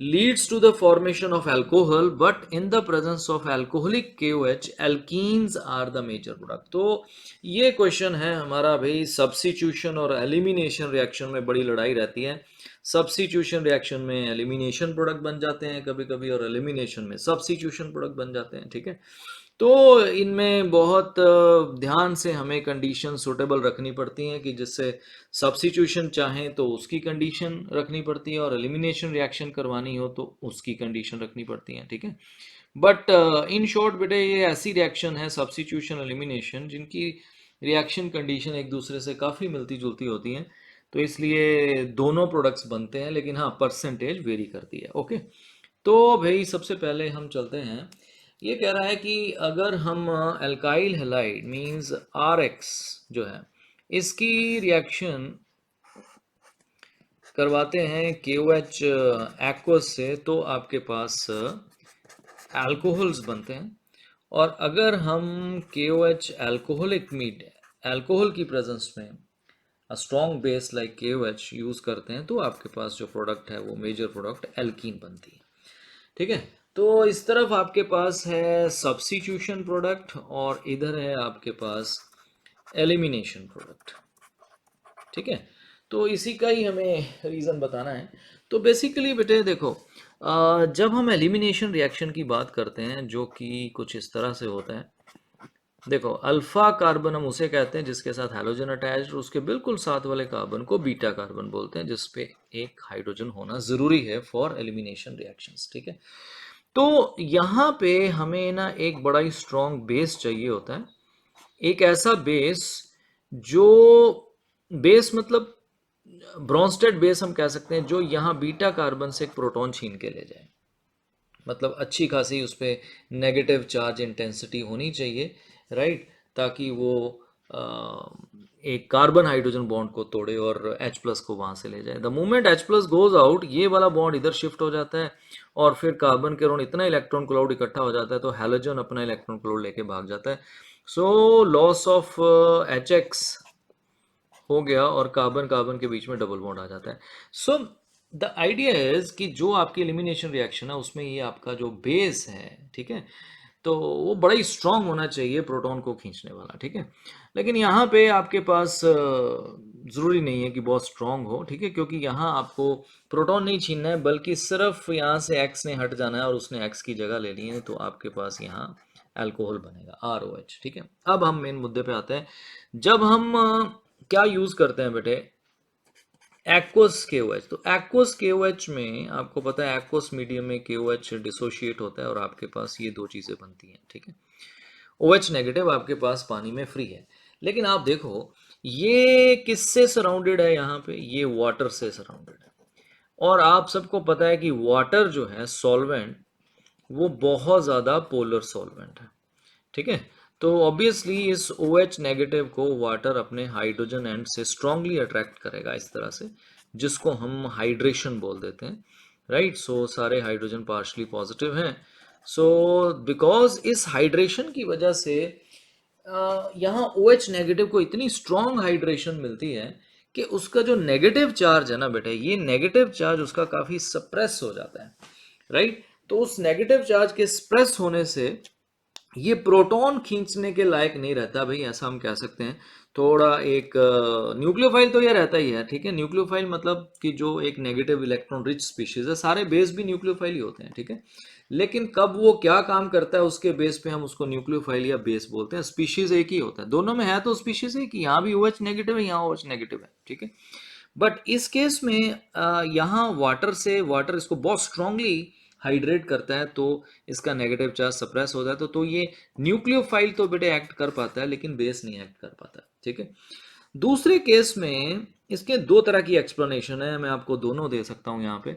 leads to the formation of alcohol, but in the presence of alcoholic KOH alkenes are the major product। तो ये question है हमारा भाई, substitution और elimination reaction में बड़ी लड़ाई रहती है। सब्स्टिट्यूशन रिएक्शन में एलिमिनेशन प्रोडक्ट बन जाते हैं कभी कभी, और एलिमिनेशन में सब्स्टिट्यूशन प्रोडक्ट बन जाते हैं, ठीक है। तो इनमें बहुत ध्यान से हमें कंडीशन सूटेबल रखनी पड़ती हैं कि जिससे सब्स्टिट्यूशन चाहें तो उसकी कंडीशन रखनी पड़ती है, और एलिमिनेशन रिएक्शन करवानी हो तो उसकी कंडीशन रखनी पड़ती है, ठीक है। बट इन शॉर्ट बेटे ये ऐसी रिएक्शन है सब्स्टिट्यूशन एलिमिनेशन जिनकी रिएक्शन कंडीशन एक दूसरे से काफ़ी मिलती जुलती होती हैं, तो इसलिए दोनों प्रोडक्ट्स बनते हैं, लेकिन हाँ परसेंटेज वेरी करती है। ओके, तो भाई सबसे पहले हम चलते हैं, ये कह रहा है कि अगर हम एल्काइल हैलाइड मींस RX जो है इसकी रिएक्शन करवाते हैं KOH एक्वस से, तो आपके पास अल्कोहल्स बनते हैं। और अगर हम KOH अल्कोहलिक मीट अल्कोहल की प्रेजेंस में strong base like KOH use करते हैं, तो आपके पास जो प्रोडक्ट है वो मेजर प्रोडक्ट एल्कीन बनती है, ठीक है। तो इस तरफ आपके पास है सब्स्टिट्यूशन प्रोडक्ट और इधर है आपके पास एलिमिनेशन प्रोडक्ट, ठीक है। तो इसी का ही हमें रीज़न बताना है। तो बेसिकली बेटे देखो, जब हम एलिमिनेशन रिएक्शन की बात करते हैं जो कि कुछ इस तरह से होता है, देखो अल्फा कार्बन हम उसे कहते हैं जिसके साथ हैलोजन अटैच्ड, और उसके बिल्कुल साथ वाले कार्बन को बीटा कार्बन बोलते हैं, जिसपे एक हाइड्रोजन होना ज़रूरी है फॉर एलिमिनेशन रिएक्शंस, ठीक है। तो यहाँ पे हमें ना एक बड़ा ही स्ट्रॉन्ग बेस चाहिए होता है, एक ऐसा बेस जो बेस मतलब ब्रॉन्स्टेड बेस हम कह सकते हैं, जो यहाँ बीटा कार्बन से एक प्रोटॉन छीन के ले जाए, मतलब अच्छी खासी उस पर नेगेटिव चार्ज इंटेंसिटी होनी चाहिए, राइट, ताकि वो एक कार्बन हाइड्रोजन बॉन्ड को तोड़े और H+ को वहाँ से ले जाए। The moment H+ goes out, ये वाला बॉन्ड इधर शिफ्ट हो जाता है और फिर कार्बन के अराउंड इतना इलेक्ट्रॉन क्लाउड इकट्ठा हो जाता है, तो हैलोजन अपना इलेक्ट्रॉन क्लाउड लेके भाग जाता है। सो लॉस ऑफ HX हो गया और कार्बन कार्बन के बीच में डबल बॉन्ड आ जाता है। सो द आइडिया इज कि जो आपकी एलिमिनेशन रिएक्शन है उसमें ये आपका जो बेस है, ठीक है, तो वो बड़ा ही स्ट्रांग होना चाहिए प्रोटॉन को खींचने वाला, ठीक है। लेकिन यहाँ पे आपके पास ज़रूरी नहीं है कि बहुत स्ट्रांग हो, ठीक है, क्योंकि यहाँ आपको प्रोटॉन नहीं छीनना है बल्कि सिर्फ यहाँ से एक्स ने हट जाना है और उसने एक्स की जगह ले ली है, तो आपके पास यहाँ अल्कोहल बनेगा ROH, ठीक है। अब हम मेन मुद्दे पे आते हैं। जब हम क्या यूज़ करते हैं बेटे, एक्वस KOH। तो एक्वस KOH में आपको पता है एक्वस मीडियम में KOH डिसोशिएट होता है और आपके पास ये दो चीज़ें बनती हैं, ठीक है। OH नेगेटिव आपके पास पानी में फ्री है, लेकिन आप देखो ये किससे सराउंडेड है, यहाँ पे ये वाटर से सराउंडेड है। और आप सबको पता है कि वाटर जो है सॉल्वेंट, वो बहुत ज़्यादा पोलर सॉल्वेंट है, ठीक है। तो ऑब्वियसली इस OH नेगेटिव को वाटर अपने हाइड्रोजन एंड से स्ट्रांगली अट्रैक्ट करेगा इस तरह से, जिसको हम हाइड्रेशन बोल देते हैं, राइट। सो सारे हाइड्रोजन पार्शली पॉजिटिव हैं। सो बिकॉज इस हाइड्रेशन की वजह से यहाँ OH नेगेटिव को इतनी स्ट्रांग हाइड्रेशन मिलती है कि उसका जो नेगेटिव चार्ज है ना बेटे, ये नेगेटिव चार्ज उसका काफ़ी सप्रेस हो जाता है, राइट। तो उस नेगेटिव चार्ज के सप्रेस होने से ये प्रोटॉन खींचने के लायक नहीं रहता भाई, ऐसा हम कह सकते हैं। थोड़ा एक न्यूक्लियोफाइल तो ये रहता ही है, ठीक है। न्यूक्लियोफाइल मतलब कि जो एक नेगेटिव इलेक्ट्रॉन रिच स्पीशीज है, सारे बेस भी न्यूक्लियोफाइल ही होते हैं, ठीक है। लेकिन कब वो क्या काम करता है उसके बेस पे हम उसको न्यूक्लियोफाइल या बेस बोलते हैं। स्पीशीज एक ही होता है, दोनों में है तो स्पीशीज एक ही, यहाँ भी OH नेगेटिव है, यहाँ OH नेगेटिव है, ठीक है। बट इस केस में यहाँ वाटर इसको बहुत स्ट्रांगली हाइड्रेट करता है, तो इसका नेगेटिव चार्ज सप्रेस हो जाता है, तो ये न्यूक्लियोफाइल तो बेटे एक्ट कर पाता है लेकिन बेस नहीं एक्ट कर पाता, ठीक है। दूसरे केस में इसके दो तरह की एक्सप्लेनेशन है, मैं आपको दोनों दे सकता हूं यहाँ पे।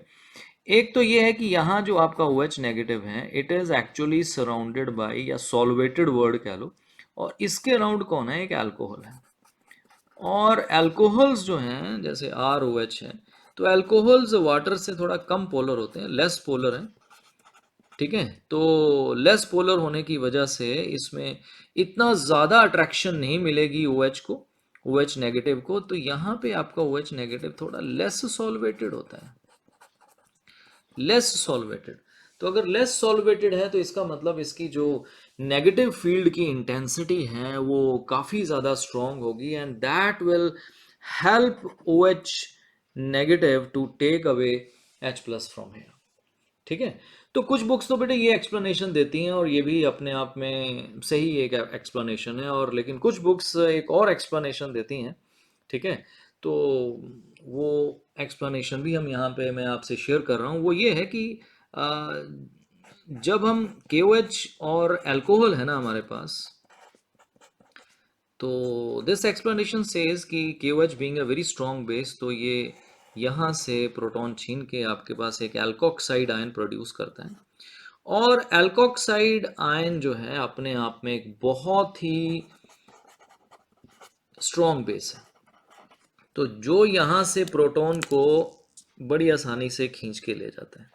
एक तो ये है कि यहाँ जो आपका OH नेगेटिव है, it is actually surrounded by या सॉल्वेटेड वर्ड कह लो, और इसके अराउंड कौन है, एक अल्कोहल है। और अल्कोहल्स जो हैं जैसे ROH है, तो अल्कोहल्स वाटर से थोड़ा कम पोलर होते हैं, लेस पोलर हैं, ठीक है। तो लेस पोलर होने की वजह से इसमें इतना ज़्यादा अट्रैक्शन नहीं मिलेगी OH को, OH नेगेटिव को। तो यहाँ पे आपका OH नेगेटिव थोड़ा लेस सॉल्वेटेड होता है, लेस सॉल्वेटेड। तो अगर लेस सॉल्वेटेड है तो इसका मतलब इसकी जो नेगेटिव फील्ड की इंटेंसिटी है वो काफ़ी ज़्यादा स्ट्रॉन्ग होगी, and that will help OH negative to take away H+ from here, ठीक है। तो कुछ बुक्स तो बेटे ये एक्सप्लेनेशन देती हैं और ये भी अपने आप में सही एक एक्सप्लेनेशन है, और लेकिन कुछ बुक्स एक और एक्सप्लेनेशन देती हैं, ठीक है। तो वो एक्सप्लेनेशन भी हम यहाँ पे मैं आपसे शेयर कर रहा हूँ। वो ये है कि जब हम KOH और अल्कोहल है ना हमारे पास, तो दिस एक्सप्लेनेशन सेज कि KOH being a very strong base, तो ये यहाँ से प्रोटॉन छीन के आपके पास एक एल्कोक्साइड आयन प्रोड्यूस करता है। और एल्कोक्साइड आयन जो है अपने आप में एक बहुत ही स्ट्रॉन्ग बेस है, तो जो यहाँ से प्रोटॉन को बड़ी आसानी से खींच के ले जाता है,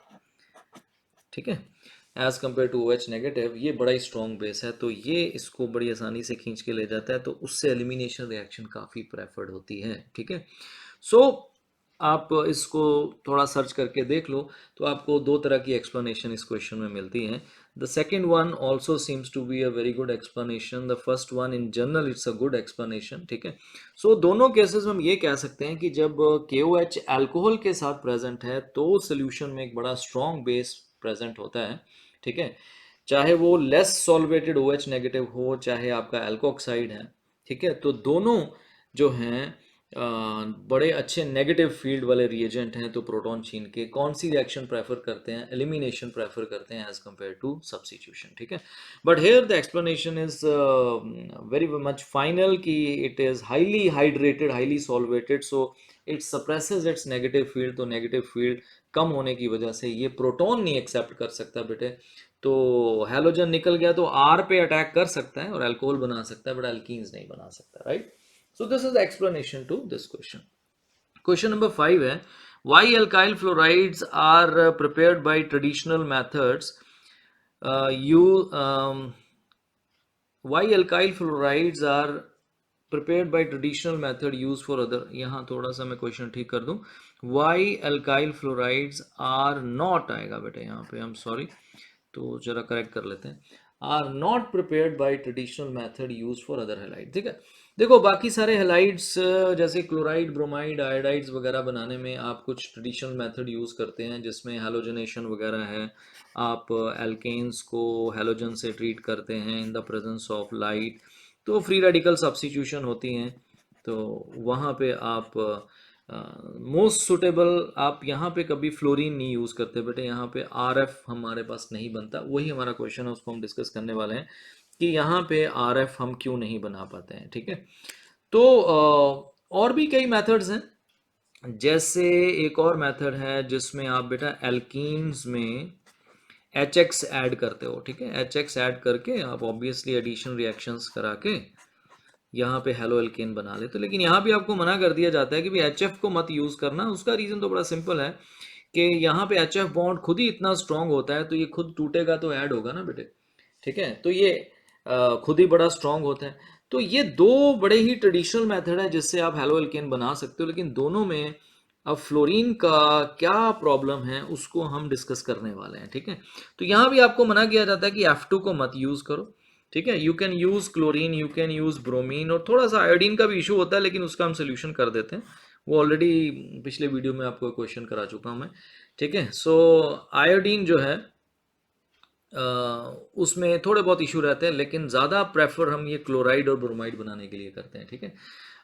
ठीक है। As compare to OH negative ये बड़ा ही स्ट्रॉन्ग बेस है, तो ये इसको बड़ी आसानी से खींच के ले जाता है, तो उससे एलिमिनेशन रिएक्शन काफ़ी प्रेफर्ड होती है, ठीक है। सो आप इसको थोड़ा सर्च करके देख लो, तो आपको दो तरह की एक्सप्लेनेशन इस क्वेश्चन में मिलती हैं। The second one also seems to be a very good explanation, the first one in general it's a good explanation, ठीक है। सो दोनों केसेस में हम ये कह सकते हैं कि जब KOH अल्कोहल के साथ प्रेजेंट है तो सोल्यूशन में एक बड़ा स्ट्रॉन्ग बेस प्रेजेंट होता है, ठीक है। चाहे वो लेस सॉल्वेटेड OH नेगेटिव हो, चाहे आपका एल्कोक्साइड है, ठीक है। तो दोनों जो हैं बड़े अच्छे नेगेटिव फील्ड वाले रिएजेंट हैं, तो प्रोटॉन छीन के कौन सी रिएक्शन प्रेफर करते हैं, एलिमिनेशन प्रेफर करते हैं एज कंपेयर टू सब्स्टिट्यूशन, ठीक है। But here the explanation is very much final कि it is highly hydrated, highly solvated, so it suppresses its negative field. तो नेगेटिव फील्ड कम होने की वजह से ये प्रोटॉन नहीं एक्सेप्ट कर सकता बेटे, तो हैलोजन निकल गया तो R पे अटैक कर सकता है और अल्कोहल बना सकता है, बट अल्कीन्स नहीं बना सकता, right. So this is the explanation to this question. Question number 5 है, why alkyl fluorides are prepared by traditional methods? You why alkyl fluorides are prepared by traditional method use for other, यहाँ थोड़ा सा मैं question ठीक कर दूं, why alkyl fluorides are not आएगा बेटा यहाँ पे, आई एम सॉरी, तो जरा करेक्ट कर लेते हैं, are not prepared by traditional method use for other halide. ठीक है, देखो बाकी सारे हेलाइड्स जैसे क्लोराइड, ब्रोमाइड, आयोडाइड्स वगैरह बनाने में आप कुछ ट्रेडिशनल मेथड यूज करते हैं जिसमें हैलोजनेशन वगैरह है, आप एल्केन्स को हैलोजन से ट्रीट करते हैं in the presence of light, तो फ्री रेडिकल सब्स्टिट्यूशन होती हैं, तो वहाँ पे आप मोस्ट सुटेबल, आप यहाँ पे कभी फ्लोरीन नहीं यूज़ करते बेटे, यहाँ पे आरएफ हमारे पास नहीं बनता, वही हमारा क्वेश्चन है, उसको हम डिस्कस करने वाले हैं कि यहाँ पे आरएफ हम क्यों नहीं बना पाते हैं। ठीक है, तो और भी कई मेथड्स हैं, जैसे एक और मेथड है जिसमें आप बेटा एल्कीन्स में एच एक्स ऐड करते हो। ठीक है, एच एक्स ऐड करके आप ऑब्वियसली एडिशन रिएक्शंस करा के यहाँ पे हेलो एल्केन बना लेते, लेकिन यहाँ भी आपको मना कर दिया जाता है कि भी एच एफ को मत यूज़ करना। उसका रीज़न तो बड़ा सिंपल है कि यहाँ पे एच एफ बॉन्ड खुद ही इतना स्ट्रांग होता है, तो ये खुद टूटेगा तो ऐड होगा ना बेटे। ठीक है, तो ये खुद ही बड़ा स्ट्रांग होता है, तो ये दो बड़े ही ट्रेडिशनल मेथड है जिससे आप हेलो एल्केन बना सकते हो, लेकिन दोनों में अब फ्लोरीन का क्या प्रॉब्लम है उसको हम डिस्कस करने वाले हैं। ठीक है, तो यहाँ भी आपको मना किया जाता है कि F2 को मत यूज़ करो। ठीक है, you can use chlorine, you can use bromine, और थोड़ा सा आयोडीन का भी इशू होता है, लेकिन उसका हम सोल्यूशन कर देते हैं, वो ऑलरेडी पिछले वीडियो में आपको क्वेश्चन करा चुका हूँ मैं। ठीक है, सो आयोडीन जो है उसमें थोड़े बहुत इशू रहते हैं, लेकिन ज़्यादा प्रेफर हम ये क्लोराइड और ब्रोमाइड बनाने के लिए करते हैं। ठीक है,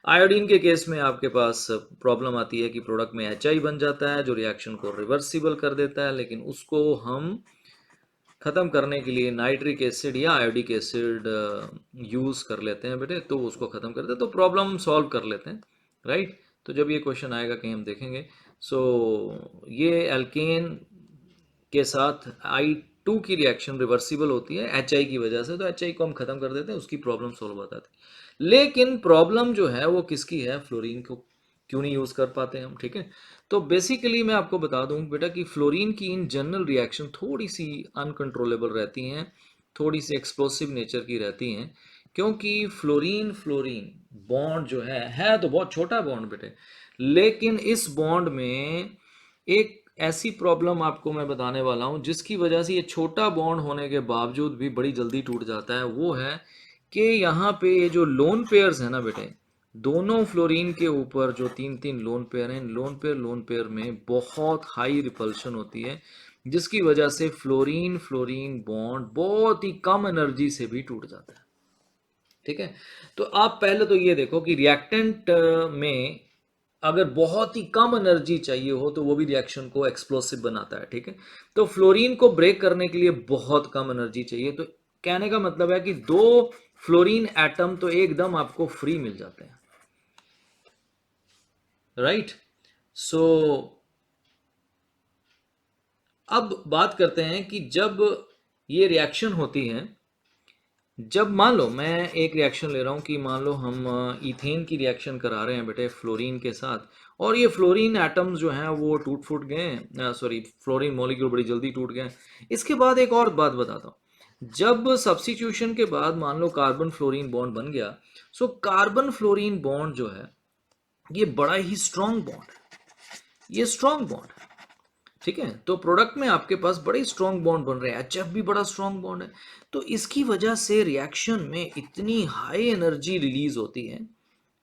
आयोडीन के केस में आपके पास प्रॉब्लम आती है कि प्रोडक्ट में HI बन जाता है जो रिएक्शन को रिवर्सिबल कर देता है, लेकिन उसको हम ख़त्म करने के लिए नाइट्रिक एसिड या आयोडिक एसिड यूज़ कर लेते हैं बेटे, तो उसको ख़त्म करते हैं, तो प्रॉब्लम सॉल्व कर लेते हैं। राइट, तो जब ये क्वेश्चन आएगा कहीं हम देखेंगे। सो ये एल्केन के साथ I2 की रिएक्शन रिवर्सिबल होती है HI की वजह से, तो HI को हम ख़त्म कर देते हैं, उसकी प्रॉब्लम सॉल्व हो जाती है। लेकिन प्रॉब्लम जो है वो किसकी है, फ्लोरीन को क्यों नहीं यूज़ कर पाते हम। ठीक है, तो बेसिकली मैं आपको बता दूं बेटा कि फ्लोरीन की इन जनरल रिएक्शन थोड़ी सी अनकंट्रोलेबल रहती हैं, थोड़ी सी एक्सप्लोसिव नेचर की रहती हैं, क्योंकि फ्लोरीन फ्लोरीन बॉन्ड जो है तो बहुत छोटा बॉन्ड बेटे, लेकिन इस बॉन्ड में एक ऐसी प्रॉब्लम आपको मैं बताने वाला हूं जिसकी वजह से ये छोटा बॉन्ड होने के बावजूद भी बड़ी जल्दी टूट जाता है। वो है कि यहाँ पे ये जो लोन पेयर्स है ना बेटे, दोनों फ्लोरीन के ऊपर जो तीन तीन लोन पेयर हैं, लोन पेयर में बहुत हाई रिपल्शन होती है, जिसकी वजह से फ्लोरीन फ्लोरीन बॉन्ड बहुत ही कम एनर्जी से भी टूट जाता है। ठीक है, तो आप पहले तो ये देखो कि रिएक्टेंट में अगर बहुत ही कम एनर्जी चाहिए हो तो वो भी रिएक्शन को एक्सप्लोसिव बनाता है। ठीक है, तो फ्लोरीन को ब्रेक करने के लिए बहुत कम एनर्जी चाहिए, तो कहने का मतलब है कि दो फ्लोरीन एटम तो एकदम आपको फ्री मिल जाते हैं। राइट, सो अब बात करते हैं कि जब ये रिएक्शन होती है, जब मान लो मैं एक रिएक्शन ले रहा हूँ कि मान लो हम इथेन की रिएक्शन करा रहे हैं बेटे फ्लोरीन के साथ, और ये फ्लोरीन एटम्स जो हैं वो टूट फूट गए, सॉरी फ्लोरीन मॉलिक्यूल बड़ी जल्दी टूट गए। इसके बाद एक और बात बताता हूँ, जब सब्स्टिट्यूशन के बाद मान लो कार्बन फ्लोरीन बॉन्ड बन गया, सो कार्बन फ्लोरीन बॉन्ड जो है ये बड़ा ही स्ट्रॉन्ग बॉन्ड है, ये स्ट्रॉन्ग बॉन्ड है। ठीक है, तो प्रोडक्ट में आपके पास बड़े स्ट्रॉन्ग बॉन्ड बन रहे हैं, HF भी बड़ा स्ट्रॉन्ग बॉन्ड है, तो इसकी वजह से रिएक्शन में इतनी हाई एनर्जी रिलीज होती है।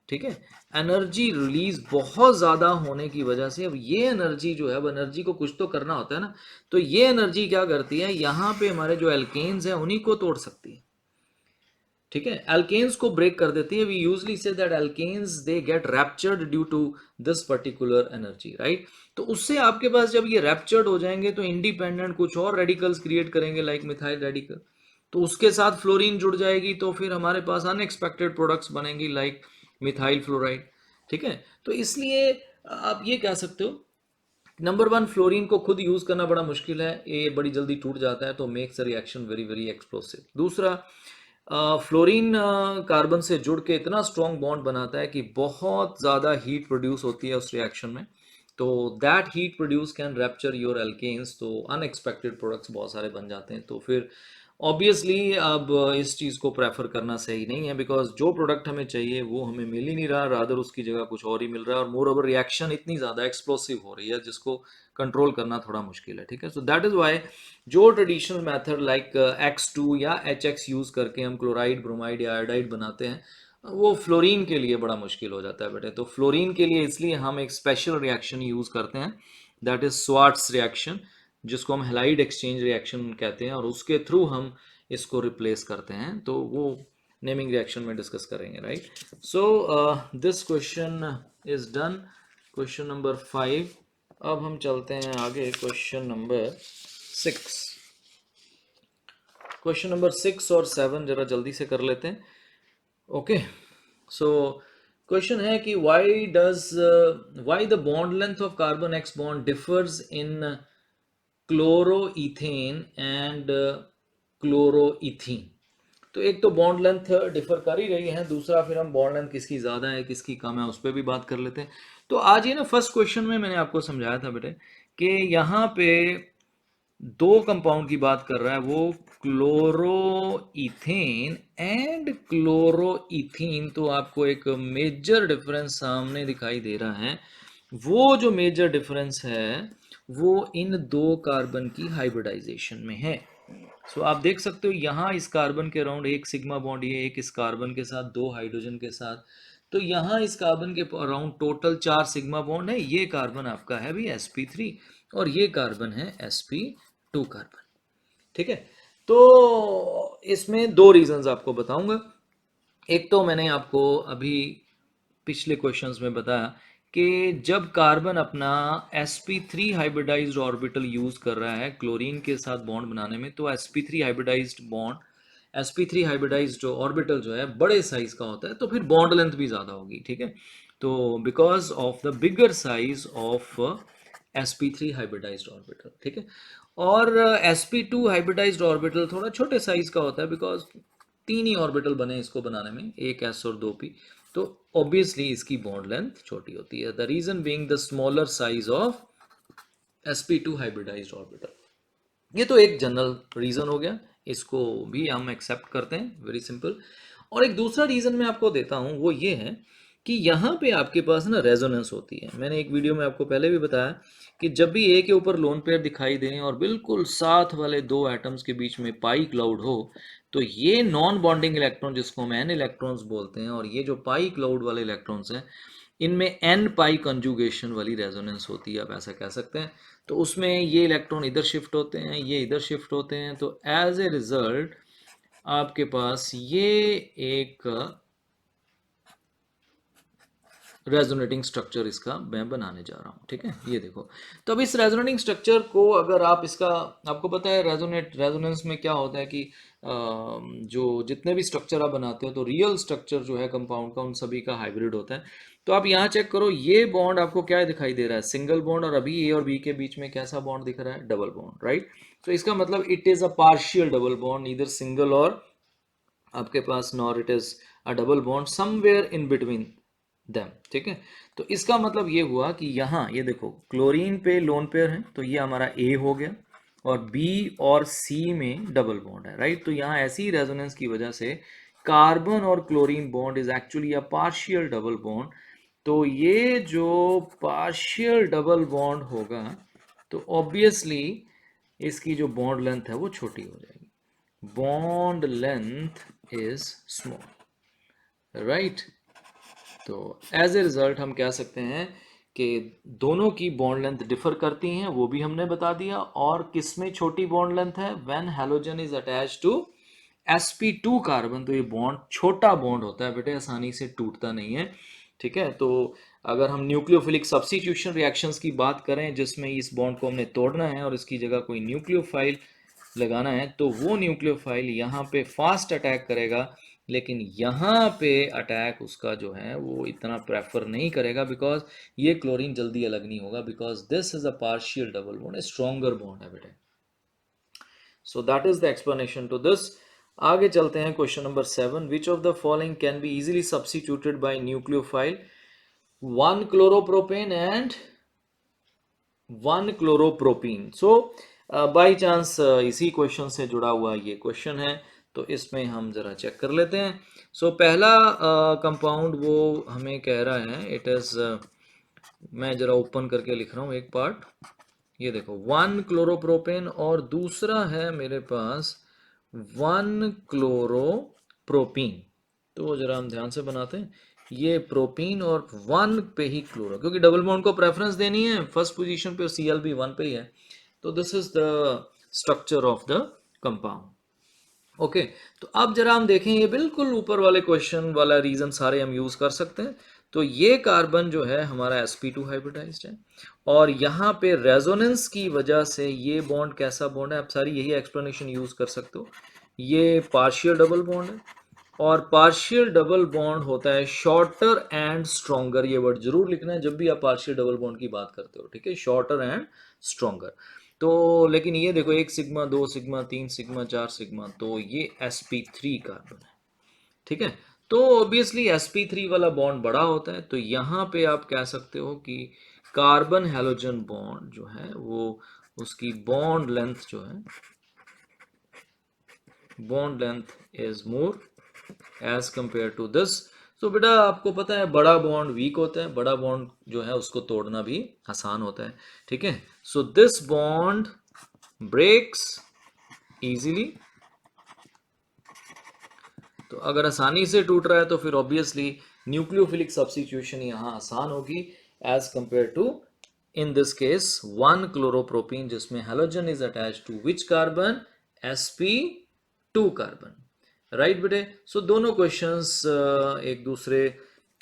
ठीक है, एनर्जी रिलीज बहुत ज़्यादा होने की वजह से अब ये एनर्जी जो है, अब एनर्जी को कुछ तो करना होता है ना, तो ये एनर्जी क्या करती है, यहाँ पे हमारे जो एल्केन्स हैं उन्हीं को तोड़ सकती है। ठीक है, एल्केन्स को ब्रेक कर देती है। We usually say that alkanes they get ruptured due to this particular energy. Right, तो उससे आपके पास जब ये रैप्चर्ड हो जाएंगे तो इंडिपेंडेंट कुछ और रेडिकल्स क्रिएट करेंगे लाइक मिथाइल रेडिकल, तो उसके साथ फ्लोरीन जुड़ जाएगी, तो फिर हमारे पास अनएक्सपेक्टेड प्रोडक्ट्स बनेंगी लाइक मिथाइल फ्लोराइड। ठीक है, तो इसलिए आप ये कह सकते हो नंबर वन, फ्लोरीन को खुद यूज करना बड़ा मुश्किल है, ये बड़ी जल्दी टूट जाता है, तो makes a reaction very very explosive. दूसरा, फ्लोरीन कार्बन से जुड़ के इतना स्ट्रॉन्ग बॉन्ड बनाता है कि बहुत ज़्यादा हीट प्रोड्यूस होती है उस रिएक्शन में, तो that heat produce can rupture your alkanes, तो अनएक्सपेक्टेड प्रोडक्ट्स बहुत सारे बन जाते हैं। तो फिर ऑब्वियसली अब इस चीज़ को प्रेफर करना सही नहीं है, बिकॉज जो प्रोडक्ट हमें चाहिए वो हमें मिल ही नहीं रहा, रादर उसकी जगह कुछ और ही मिल रहा है, और मोर ओवर रिएक्शन इतनी ज़्यादा एक्सप्लोसिव हो रही है जिसको कंट्रोल करना थोड़ा मुश्किल है, ठीक है। सो दैट इज़ वाई जो ट्रेडिशनल मेथड लाइक X2 या HX यूज़ करके हम क्लोराइड, ब्रोमाइड या आयोडाइड बनाते हैं, वो फ्लोरीन के लिए बड़ा मुश्किल हो जाता है बेटे। तो फ्लोरीन के लिए इसलिए हम एक स्पेशल रिएक्शन यूज़ करते हैं, दैट इज़ स्वार्ट्स रिएक्शन, जिसको हम हैलाइड एक्सचेंज रिएक्शन कहते हैं, और उसके थ्रू हम इसको रिप्लेस करते हैं। तो वो नेमिंग रिएक्शन में डिस्कस करेंगे, right. So this question is done, question number 5। अब हम चलते हैं आगे क्वेश्चन नंबर 6। क्वेश्चन नंबर 6 और 7 जरा जल्दी से कर लेते हैं। ओके, सो क्वेश्चन है कि why the bond length of carbon X bond differs in chloroethane and chloroethene. तो एक तो बॉन्ड लेंथ डिफर कर ही रही है, दूसरा फिर हम बॉन्ड लेंथ किसकी ज़्यादा है किसकी कम है उस पर भी बात कर लेते हैं। तो आज ये ना फर्स्ट क्वेश्चन में मैंने आपको समझाया था बेटे कि यहाँ पे दो कंपाउंड की बात कर रहा है, वो क्लोरोईथेन एंड क्लोरोईथीन। तो आपको एक मेजर डिफरेंस सामने दिखाई दे रहा है। वो जो मेजर डिफरेंस है वो इन दो कार्बन की हाइब्रिडाइजेशन में है। सो आप देख सकते हो यहाँ इस कार्बन के अराउंड एक सिग्मा बॉन्ड, ये एक इस कार्बन के साथ, दो हाइड्रोजन के साथ। तो यहाँ इस कार्बन के अराउंड टोटल 4 सिग्मा बॉन्ड है। ये कार्बन आपका है भी sp3 और ये कार्बन है sp2 कार्बन, ठीक है। तो इसमें दो रीजंस आपको बताऊंगा। एक तो मैंने आपको अभी पिछले क्वेश्चंस में बताया कि जब कार्बन अपना sp3 हाइब्रिडाइज्ड ऑर्बिटल यूज कर रहा है क्लोरीन के साथ बॉन्ड बनाने में, तो sp3 hybridised bond, sp3 hybridised orbital जो है बड़े साइज का होता है, तो फिर बॉन्ड लेंथ भी ज्यादा होगी, ठीक है। तो because of the bigger size of sp3 hybridised orbital, ठीक है। और sp2 हाइब्रिडाइज्ड ऑर्बिटल थोड़ा छोटे साइज का होता है, बिकॉज 3 ही ऑर्बिटल बने इसको बनाने में, एक s और 2 p। तो ऑब्वियसली इसकी बॉन्ड लेंथ छोटी होती है, the reason being the smaller size of sp2 hybridized orbital. ये तो एक जनरल रीजन हो गया, इसको भी हम एक्सेप्ट करते हैं, वेरी सिंपल। और एक दूसरा रीजन मैं आपको देता हूं, वो ये है कि यहाँ पे आपके पास ना रेजोनेंस होती है। मैंने एक वीडियो में आपको पहले भी बताया कि जब भी ए के ऊपर लोन पेयर दिखाई दें और बिल्कुल साथ वाले दो एटम्स के बीच में पाई क्लाउड हो, तो ये नॉन बॉन्डिंग इलेक्ट्रॉन जिसको हम एन इलेक्ट्रॉन्स बोलते हैं, और ये जो पाई क्लाउड वाले इलेक्ट्रॉन्स हैं, इनमें एन पाई कंजुगेशन वाली रेजोनेंस होती है, आप ऐसा कह सकते हैं। तो उसमें ये इलेक्ट्रॉन इधर शिफ्ट होते हैं, ये इधर शिफ्ट होते हैं, तो एज ए रिजल्ट आपके पास ये एक रेजोनेटिंग स्ट्रक्चर इसका मैं बनाने जा रहा हूँ, ठीक है। ये देखो, तो अब इस रेजोनेटिंग स्ट्रक्चर को अगर आप इसका, आपको पता है रेजोनेंस में क्या होता है कि जो जितने भी स्ट्रक्चर आप बनाते हो, तो रियल स्ट्रक्चर जो है कंपाउंड का उन सभी का हाइब्रिड होता है। तो आप यहाँ चेक करो, ये बॉन्ड आपको क्या दिखाई दे रहा है, सिंगल बॉन्ड, और अभी ए और बी के बीच में कैसा बॉन्ड दिख रहा है, डबल बॉन्ड, राइट। तो इसका मतलब it is a partial double bond, इधर सिंगल और आपके पास, nor it is a double bond somewhere in between them, ठीक है। तो इसका मतलब ये हुआ कि यहाँ ये देखो, क्लोरीन पे लोन पेयर है, तो ये हमारा ए हो गया, और बी और सी में डबल बॉन्ड है, राइट। तो यहाँ ऐसी रेजोनेंस की वजह से कार्बन और chlorine bond is actually a partial double bond. तो ये जो पार्शियल डबल बॉन्ड होगा, तो ऑब्वियसली इसकी जो बॉन्ड लेंथ है वो छोटी हो जाएगी, bond length is small, right. तो एज ए रिजल्ट हम कह सकते हैं कि दोनों की बॉन्ड लेंथ डिफर करती हैं, वो भी हमने बता दिया। और किसमें छोटी बॉन्ड लेंथ है, when halogen is attached to sp2 carbon, तो ये बॉन्ड छोटा बॉन्ड होता है बेटे, आसानी से टूटता नहीं है, ठीक है। तो अगर हम न्यूक्लियोफिलिक सब्स्टिट्यूशन रिएक्शंस की बात करें जिसमें इस बॉन्ड को हमने तोड़ना है और इसकी जगह कोई न्यूक्लियोफाइल लगाना है, तो वो न्यूक्लियोफाइल यहाँ पे फास्ट अटैक करेगा, लेकिन यहाँ पे अटैक उसका जो है वो इतना प्रेफर नहीं करेगा, बिकॉज ये क्लोरीन जल्दी अलग नहीं होगा, because this is a partial double bond, stronger bond है बेटे। So that is the explanation to this. आगे चलते हैं question number 7। Which of the following can be easily substituted by nucleophile, 1 chloropropane and 1 chloropropene. So by chance इसी question से जुड़ा हुआ ये क्वेश्चन है, तो इसमें हम ज़रा चेक कर लेते हैं। सो पहला कंपाउंड वो हमें कह रहा है, इट इज़, मैं ज़रा ओपन करके लिख रहा हूँ एक पार्ट। ये देखो 1 क्लोरोप्रोपेन और दूसरा है मेरे पास 1 क्लोरोप्रोपीन। तो जरा हम ध्यान से बनाते हैं, ये प्रोपीन और 1 पे ही क्लोरो, क्योंकि डबल बॉन्ड को प्रेफरेंस देनी है, फर्स्ट पोजीशन पे Cl भी 1 पे ही है। तो this is the structure of the compound. Okay, तो अब जरा हम देखें, ये बिल्कुल ऊपर वाले क्वेश्चन वाला रीजन सारे हम यूज कर सकते हैं। तो ये कार्बन जो है हमारा sp2 हाइब्रिडाइज्ड है, और यहाँ पे रेजोनेंस की वजह से ये बॉन्ड कैसा बॉन्ड है, आप सारी यही एक्सप्लेनेशन यूज कर सकते हो। ये पार्शियल डबल बॉन्ड है, और पार्शियल डबल बॉन्ड होता है शॉर्टर एंड स्ट्रॉन्गर। ये वर्ड जरूर लिखना है जब भी आप पार्शियल डबल बॉन्ड की बात करते हो, ठीक है, शॉर्टर एंड स्ट्रॉन्गर। तो लेकिन ये देखो 1 सिग्मा, 2 सिग्मा, 3 सिग्मा, 4 सिग्मा, तो ये sp3 कार्बन है, ठीक है। तो ऑब्वियसली sp3 वाला बॉन्ड बड़ा होता है, तो यहाँ पे आप कह सकते हो कि कार्बन हैलोजन बॉन्ड जो है वो, उसकी बॉन्ड लेंथ जो है, bond length is more as compare to this. तो बेटा आपको पता है बड़ा बॉन्ड वीक होता है, बड़ा बॉन्ड जो है उसको तोड़ना भी आसान होता है, ठीक है। So this bond breaks easily. तो अगर आसानी से टूट रहा है तो फिर ऑब्वियसली न्यूक्लियोफिलिक सब्स्टिट्यूशन यहाँ आसान होगी as compare to, in this case 1 chloropropene, जिसमें halogen is attach to which carbon, sp2 carbon, right बेटे। सो दोनों क्वेश्चंस एक दूसरे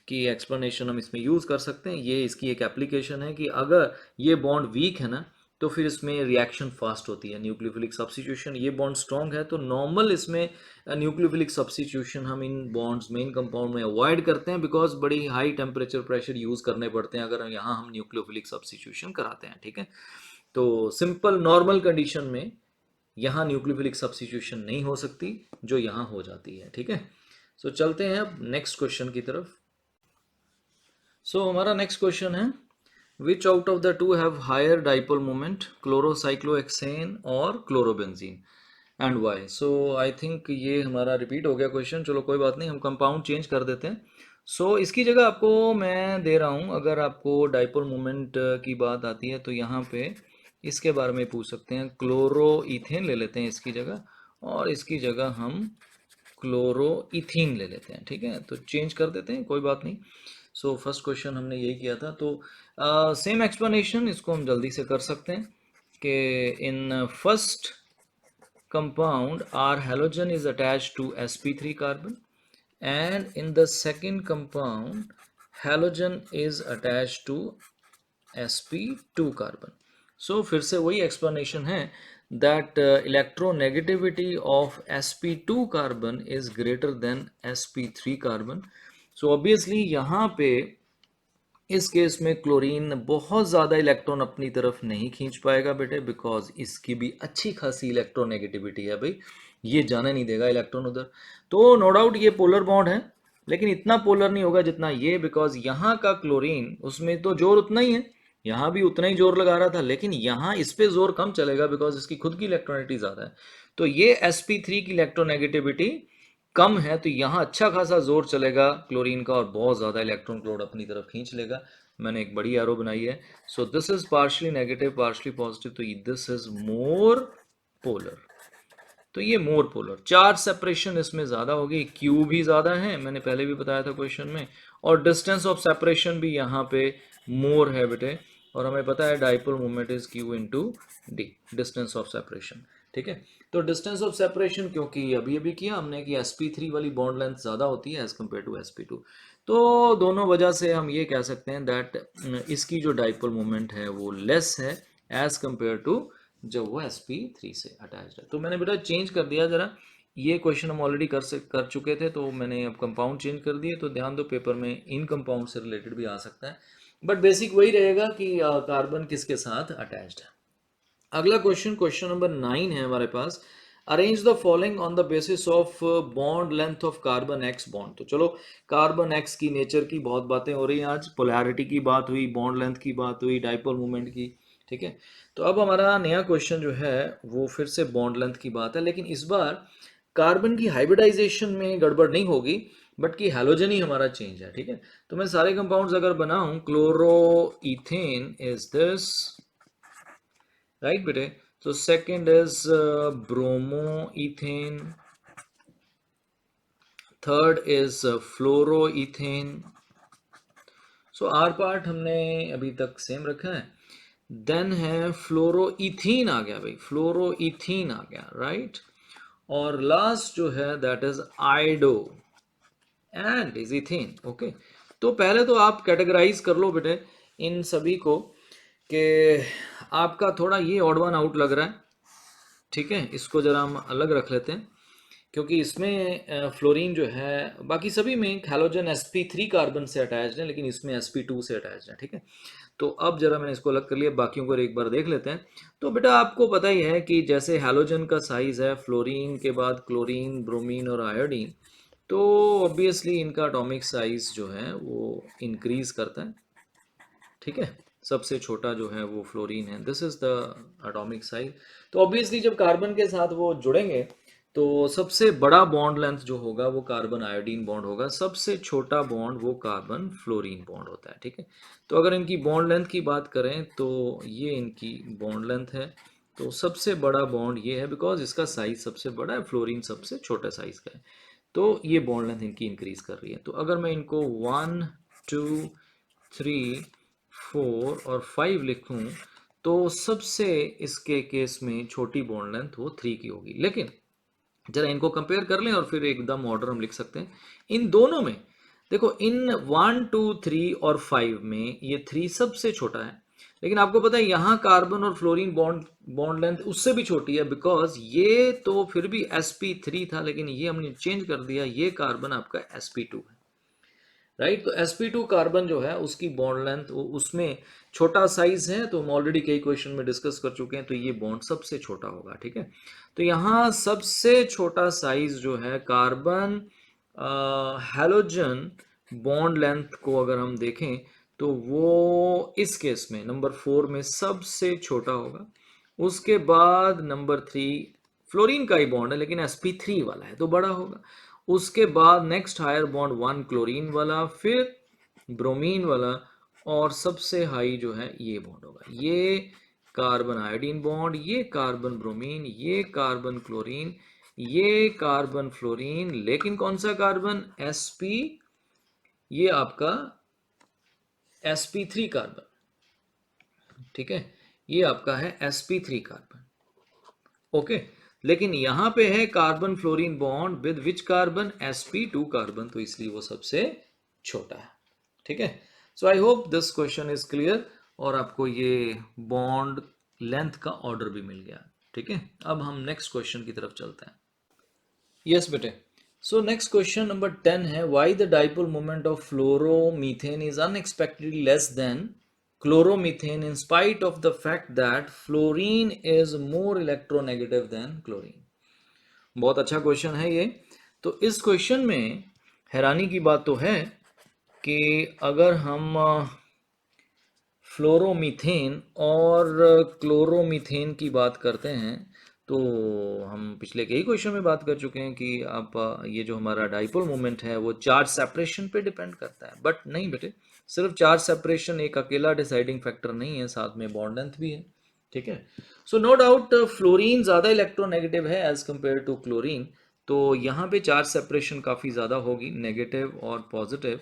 की एक्सप्लेनेशन हम इसमें यूज कर सकते हैं। ये इसकी एक एप्लीकेशन है कि अगर ये बॉन्ड वीक है ना, तो फिर इसमें रिएक्शन फास्ट होती है, न्यूक्लियोफिलिक सब्स्टिट्यूशन। ये बॉन्ड स्ट्रॉन्ग है तो नॉर्मल इसमें न्यूक्लियोफिलिक सब्स्टिट्यूशन हम इन बॉन्ड्स मेन कंपाउंड में अवॉइड करते हैं, बिकॉज बड़ी हाई टेम्परेचर प्रेशर यूज करने पड़ते हैं अगर यहाँ हम न्यूक्लियोफिलिक सब्स्टिट्यूशन कराते हैं, ठीक है। तो सिंपल नॉर्मल कंडीशन में यहाँ न्यूक्लियोफिलिक सब्स्टिट्यूशन नहीं हो सकती जो यहाँ हो जाती है, ठीक है। सो चलते हैं अब नेक्स्ट क्वेश्चन की तरफ। सो हमारा नेक्स्ट क्वेश्चन है, which out of the two have higher dipole moment, chlorocyclohexane और chlorobenzene, and why. So I think ये हमारा रिपीट हो गया क्वेश्चन, चलो कोई बात नहीं, हम कंपाउंड चेंज कर देते हैं। सो इसकी जगह आपको मैं दे रहा हूँ, अगर आपको डाइपोल मोमेंट की बात आती है तो यहाँ पे इसके बारे में पूछ सकते हैं, क्लोरो इथेन ले लेते हैं इसकी जगह, और इसकी जगह हम क्लोरो इथीन ले लेते हैं, ठीक है। तो चेंज कर देते हैं, कोई बात नहीं। सो फर्स्ट क्वेश्चन हमने यही किया था, तो सेम एक्सप्लेनेशन इसको हम जल्दी से कर सकते हैं कि in first compound our halogen is attached to sp3 carbon, and in the second compound halogen is attached to sp2 carbon. So फिर से वही explanation है that electronegativity of sp2 carbon is greater than sp3 carbon. So obviously यहाँ पे इस case में chlorine बहुत ज़्यादा इलेक्ट्रॉन अपनी तरफ नहीं खींच पाएगा बेटे, बिकॉज इसकी भी अच्छी खासी इलेक्ट्रोनेगेटिविटी है भाई, ये जाने नहीं देगा इलेक्ट्रॉन उधर। तो नो डाउट ये पोलर बॉन्ड है, लेकिन इतना पोलर नहीं होगा जितना ये, बिकॉज यहाँ का क्लोरीन उसमें तो जोर उतना ही है, यहाँ भी उतना ही जोर लगा रहा था, लेकिन यहाँ इस पे जोर कम चलेगा बिकॉज इसकी खुद की इलेक्ट्रोनेगेटिविटी ज़्यादा है। तो ये sp3 की इलेक्ट्रोनेगेटिविटी कम है, तो यहाँ अच्छा खासा जोर चलेगा क्लोरीन का और बहुत ज़्यादा इलेक्ट्रॉन क्लोड अपनी तरफ खींच लेगा। मैंने एक बड़ी एरो बनाई है। So this is partially negative partially positive, तो दिस इज मोर पोलर। तो ये मोर पोलर, चार्ज सेपरेशन इसमें ज़्यादा होगी, क्यू भी ज़्यादा है, मैंने पहले भी बताया था क्वेश्चन में, और डिस्टेंस ऑफ सेपरेशन भी यहाँ पे मोर है बेटे। और हमें पता है dipole moment is Q into D, distance of separation, ठीक है। तो डिस्टेंस ऑफ सेपरेशन क्योंकि अभी अभी किया हमने कि sp3 वाली बॉन्ड लेंथ ज़्यादा होती है एज कम्पेयर टू sp2, तो दोनों वजह से हम ये कह सकते हैं दैट इसकी जो डाइपोल मोमेंट है वो लेस है एज कम्पेयर टू जब वो sp3 से अटैच्ड है। तो मैंने बेटा चेंज कर दिया जरा, ये क्वेश्चन हम ऑलरेडी कर चुके थे, तो मैंने अब कंपाउंड चेंज कर दिए। तो ध्यान दो पेपर में इन कंपाउंड से रिलेटेड भी आ सकता है, बट बेसिक वही रहेगा कि कार्बन किसके साथ अटैच्ड है। अगला क्वेश्चन, क्वेश्चन नंबर 9 है हमारे पास, arrange the following on the basis of bond length of carbon X bond. तो चलो कार्बन एक्स की नेचर की बहुत बातें हो रही हैं आज, पोलैरिटी की बात हुई, बॉन्ड लेंथ की बात हुई, डाइपोल मोमेंट की, ठीक है। तो अब हमारा नया क्वेश्चन जो है वो फिर से बॉन्ड लेंथ की बात है, लेकिन इस बार कार्बन की हाइब्रिडाइजेशन में गड़बड़ नहीं होगी, बट कि हैलोजन ही हमारा चेंज है। ठीक है, तो मैं सारे कंपाउंड्स अगर बनाऊं, chloro ethane is this, right बेटे। तो second is bromo ethane, third is fluoro ethane. So R part हमने अभी तक सेम रखा है। देन है फ्लोरोइथीन आ गया भाई, फ्लोरोइथीन आ गया, राइट। और लास्ट जो है that is आइडो and is ethane. Okay, तो पहले तो आप कैटेगराइज कर लो बेटे इन सभी को कि आपका थोड़ा ये ऑड वन आउट लग रहा है। ठीक है, इसको जरा हम अलग रख लेते हैं, क्योंकि इसमें फ्लोरीन जो है बाकी सभी में हैलोजन sp3 कार्बन से अटैच्ड है, लेकिन इसमें sp2 से अटैच्ड है। ठीक है, तो अब जरा मैंने इसको अलग कर लिया, बाकियों को एक बार देख लेते हैं। तो बेटा आपको पता ही है कि जैसे हैलोजन का साइज है फ्लोरीन के बाद क्लोरीन, ब्रोमीन और आयोडीन, तो ऑब्वियसली इनका एटॉमिक साइज जो है वो इंक्रीज करता है। ठीक है, सबसे छोटा जो है वो फ्लोरीन है, this is the atomic size. तो ऑब्वियसली जब कार्बन के साथ वो जुड़ेंगे तो सबसे बड़ा बॉन्ड लेंथ जो होगा वो कार्बन आयोडीन बॉन्ड होगा, सबसे छोटा बॉन्ड वो कार्बन फ्लोरीन बॉन्ड होता है। ठीक है, तो अगर इनकी बॉन्ड लेंथ की बात करें तो ये इनकी बॉन्ड लेंथ है। तो सबसे बड़ा बॉन्ड ये है बिकॉज इसका साइज सबसे बड़ा है, फ्लोरीन सबसे छोटा साइज का है, तो ये बॉन्ड लेंथ इनकी इंक्रीज कर रही है। तो अगर मैं इनको 1 2 3 4 और 5 लिखूं तो सबसे इसके केस में छोटी बॉन्ड लेंथ वो 3 की होगी। लेकिन जरा इनको कंपेयर कर लें और फिर एकदम ऑर्डर हम लिख सकते हैं इन दोनों में। देखो इन 1 2 3 और 5 में ये 3 सबसे छोटा है, लेकिन आपको पता है यहाँ कार्बन और फ्लोरीन बॉन्ड बॉन्ड लेंथ उससे भी छोटी है, बिकॉज ये तो फिर भी sp3 था, लेकिन ये हमने चेंज कर दिया, ये कार्बन आपका sp2 है, राइट। तो sp2 कार्बन जो है उसकी बॉन्ड लेंथ उसमें छोटा साइज है, तो हम ऑलरेडी कई क्वेश्चन में डिस्कस कर चुके हैं, तो ये बॉन्ड सबसे छोटा होगा। ठीक है, तो यहाँ सबसे छोटा साइज जो है कार्बन हैलोजन बॉन्ड लेंथ को अगर हम देखें तो वो इस केस में नंबर 4 में सबसे छोटा होगा। उसके बाद नंबर 3 फ्लोरीन का ही बॉन्ड है लेकिन sp3 वाला है तो बड़ा होगा। उसके बाद नेक्स्ट हायर बॉन्ड 1 क्लोरीन वाला, फिर ब्रोमीन वाला, और सबसे हाई जो है ये बॉन्ड होगा, ये कार्बन आयोडीन बॉन्ड, ये कार्बन ब्रोमीन, ये कार्बन क्लोरीन, ये कार्बन फ्लोरीन, लेकिन कौन सा कार्बन sp, ये आपका sp3 कार्बन। ठीक है, ये आपका है sp3 कार्बन। ओके, लेकिन यहां पे है carbon fluorine bond with which carbon, sp2 carbon, तो इसलिए वो सबसे छोटा है। ठीक है, so I hope this question is clear और आपको ये बॉन्ड लेंथ का ऑर्डर भी मिल गया। ठीक है, अब हम नेक्स्ट क्वेश्चन की तरफ चलते हैं। यस बेटे, सो नेक्स्ट क्वेश्चन नंबर 10 है, why the dipole moment of fluoromethane is unexpectedly less than chloromethane in spite of the fact that fluorine is more electronegative than chlorine। बहुत अच्छा क्वेश्चन है ये। तो इस क्वेश्चन में हैरानी की बात तो है कि अगर हम फ्लोरोमीथेन और क्लोरोमीथेन की बात करते हैं तो हम पिछले कई क्वेश्चन में बात कर चुके हैं कि आप ये जो हमारा डाइपोल मोमेंट है वो चार्ज सेपरेशन पे डिपेंड करता है, बट नहीं बेटे, सिर्फ चार्ज सेपरेशन एक अकेला डिसाइडिंग फैक्टर नहीं है, साथ में बॉन्ड लेंथ भी है। ठीक है, सो नो डाउट फ्लोरीन ज़्यादा इलेक्ट्रोनेगेटिव है एज कंपेयर टू क्लोरीन, तो यहाँ पे चार्ज सेपरेशन काफ़ी ज़्यादा होगी, नेगेटिव और पॉजिटिव,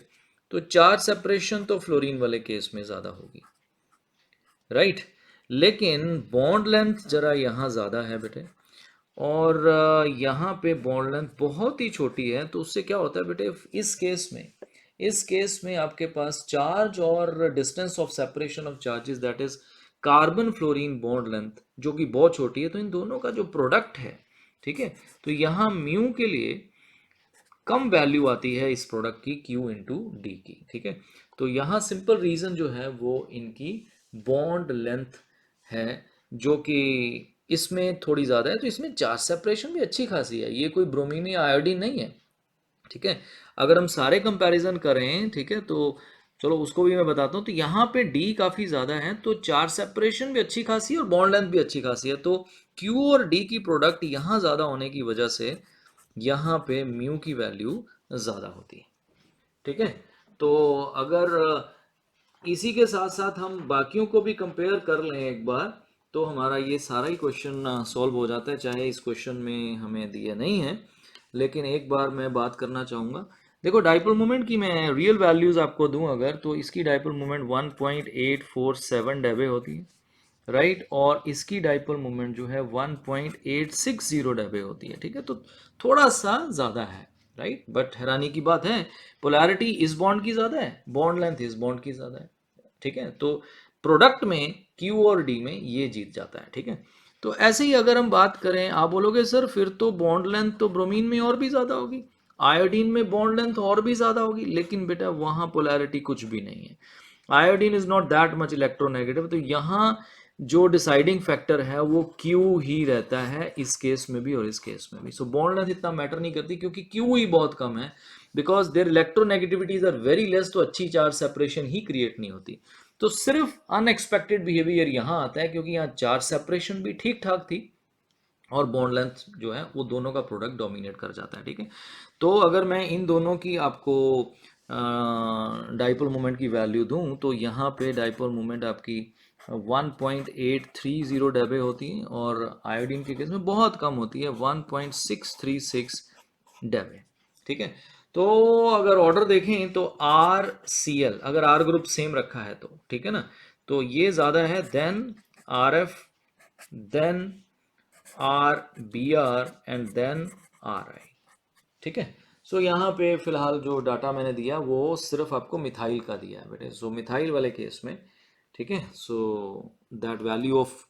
तो चार्ज सेपरेशन तो फ्लोरीन वाले केस में ज़्यादा होगी, राइट। लेकिन बॉन्ड लेंथ जरा यहाँ ज़्यादा है बेटे, और यहाँ पे बॉन्ड लेंथ बहुत ही छोटी है, तो उससे क्या होता है बेटे, इस केस में आपके पास चार्ज और distance of separation of charges, that is carbon fluorine bond length जो कि बहुत छोटी है, तो इन दोनों का जो प्रोडक्ट है, ठीक है, तो यहाँ म्यू के लिए कम वैल्यू आती है इस प्रोडक्ट की Q इंटू डी की। ठीक है, तो यहाँ सिंपल रीजन जो है वो इनकी बॉन्ड लेंथ है, जो कि इसमें थोड़ी ज़्यादा है, तो इसमें चार्ज सेपरेशन भी अच्छी खासी है, ये कोई ब्रोमीन या आयोडीन नहीं है। ठीक है, अगर हम सारे कंपैरिजन करें, ठीक है, तो चलो उसको भी मैं बताता हूँ। तो यहाँ पे डी काफ़ी ज़्यादा है, तो चार्ज सेपरेशन भी अच्छी खासी है और बॉन्ड लेंथ भी अच्छी खासी है, तो क्यू और डी की प्रोडक्ट यहाँ ज़्यादा होने की वजह से यहाँ पे म्यू की वैल्यू ज़्यादा होती है। ठीक है, तो अगर इसी के साथ साथ हम बाकियों को भी कंपेयर कर लें एक बार, तो हमारा ये सारा ही क्वेश्चन सॉल्व हो जाता है, चाहे इस क्वेश्चन में हमें दिया नहीं है, लेकिन एक बार मैं बात करना चाहूँगा। देखो डाइपोल मोमेंट की मैं रियल वैल्यूज़ आपको दूं अगर, तो इसकी डाइपोल मोमेंट 1.847 डेबे होती है, राइट, और इसकी डाइपोल मोमेंट जो है 1.860 डेबे होती है। ठीक है, तो थोड़ा सा ज़्यादा है, राइट, बट हैरानी की बात है पोलैरिटी इस बॉन्ड की ज़्यादा है, बॉन्ड लेंथ इस बॉन्ड की ज़्यादा है। ठीक है, तो प्रोडक्ट में क्यू और डी में ये जीत जाता है। ठीक है, तो ऐसे ही अगर हम बात करें, आप बोलोगे सर फिर तो बॉन्ड लेंथ तो ब्रोमीन में और भी ज़्यादा होगी, आयोडीन में बॉन्ड लेंथ और भी ज़्यादा होगी, लेकिन बेटा वहाँ पोलैरिटी कुछ भी नहीं है, iodine is not that much electronegative, तो यहाँ जो डिसाइडिंग फैक्टर है वो क्यू ही रहता है, इस केस में भी और इस केस में भी। सो बॉन्ड लेंथ इतना मैटर नहीं करती क्योंकि क्यू ही बहुत कम है, because their electronegativities are very less, तो अच्छी चार्ज सेपरेशन ही क्रिएट नहीं होती। तो सिर्फ अनएक्सपेक्टेड बिहेवियर यहाँ आता है क्योंकि यहाँ चार्ज सेपरेशन भी ठीक ठाक थी और बॉन्ड लेंथ जो है वो दोनों का प्रोडक्ट डोमिनेट कर जाता है। ठीक है, तो अगर मैं इन दोनों की आपको डाइपोल मोमेंट की वैल्यू दूं, तो यहाँ पे डाइपोल मोमेंट आपकी 1.830 डेबे होती है और आयोडीन के केस में बहुत कम होती है, 1.636 डेबे। ठीक है, तो अगर ऑर्डर देखें तो आर सी एल, अगर आर ग्रुप सेम रखा है तो ठीक है ना, तो ये ज़्यादा है then R F, then R B R and then R I. ठीक है, सो यहाँ पे फिलहाल जो डाटा मैंने दिया वो सिर्फ आपको मिथाइल का दिया है बेटे, सो मिथाइल वाले केस में। ठीक है, so that value of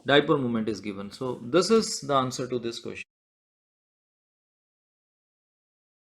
dipole moment is given, so this is the answer to this question.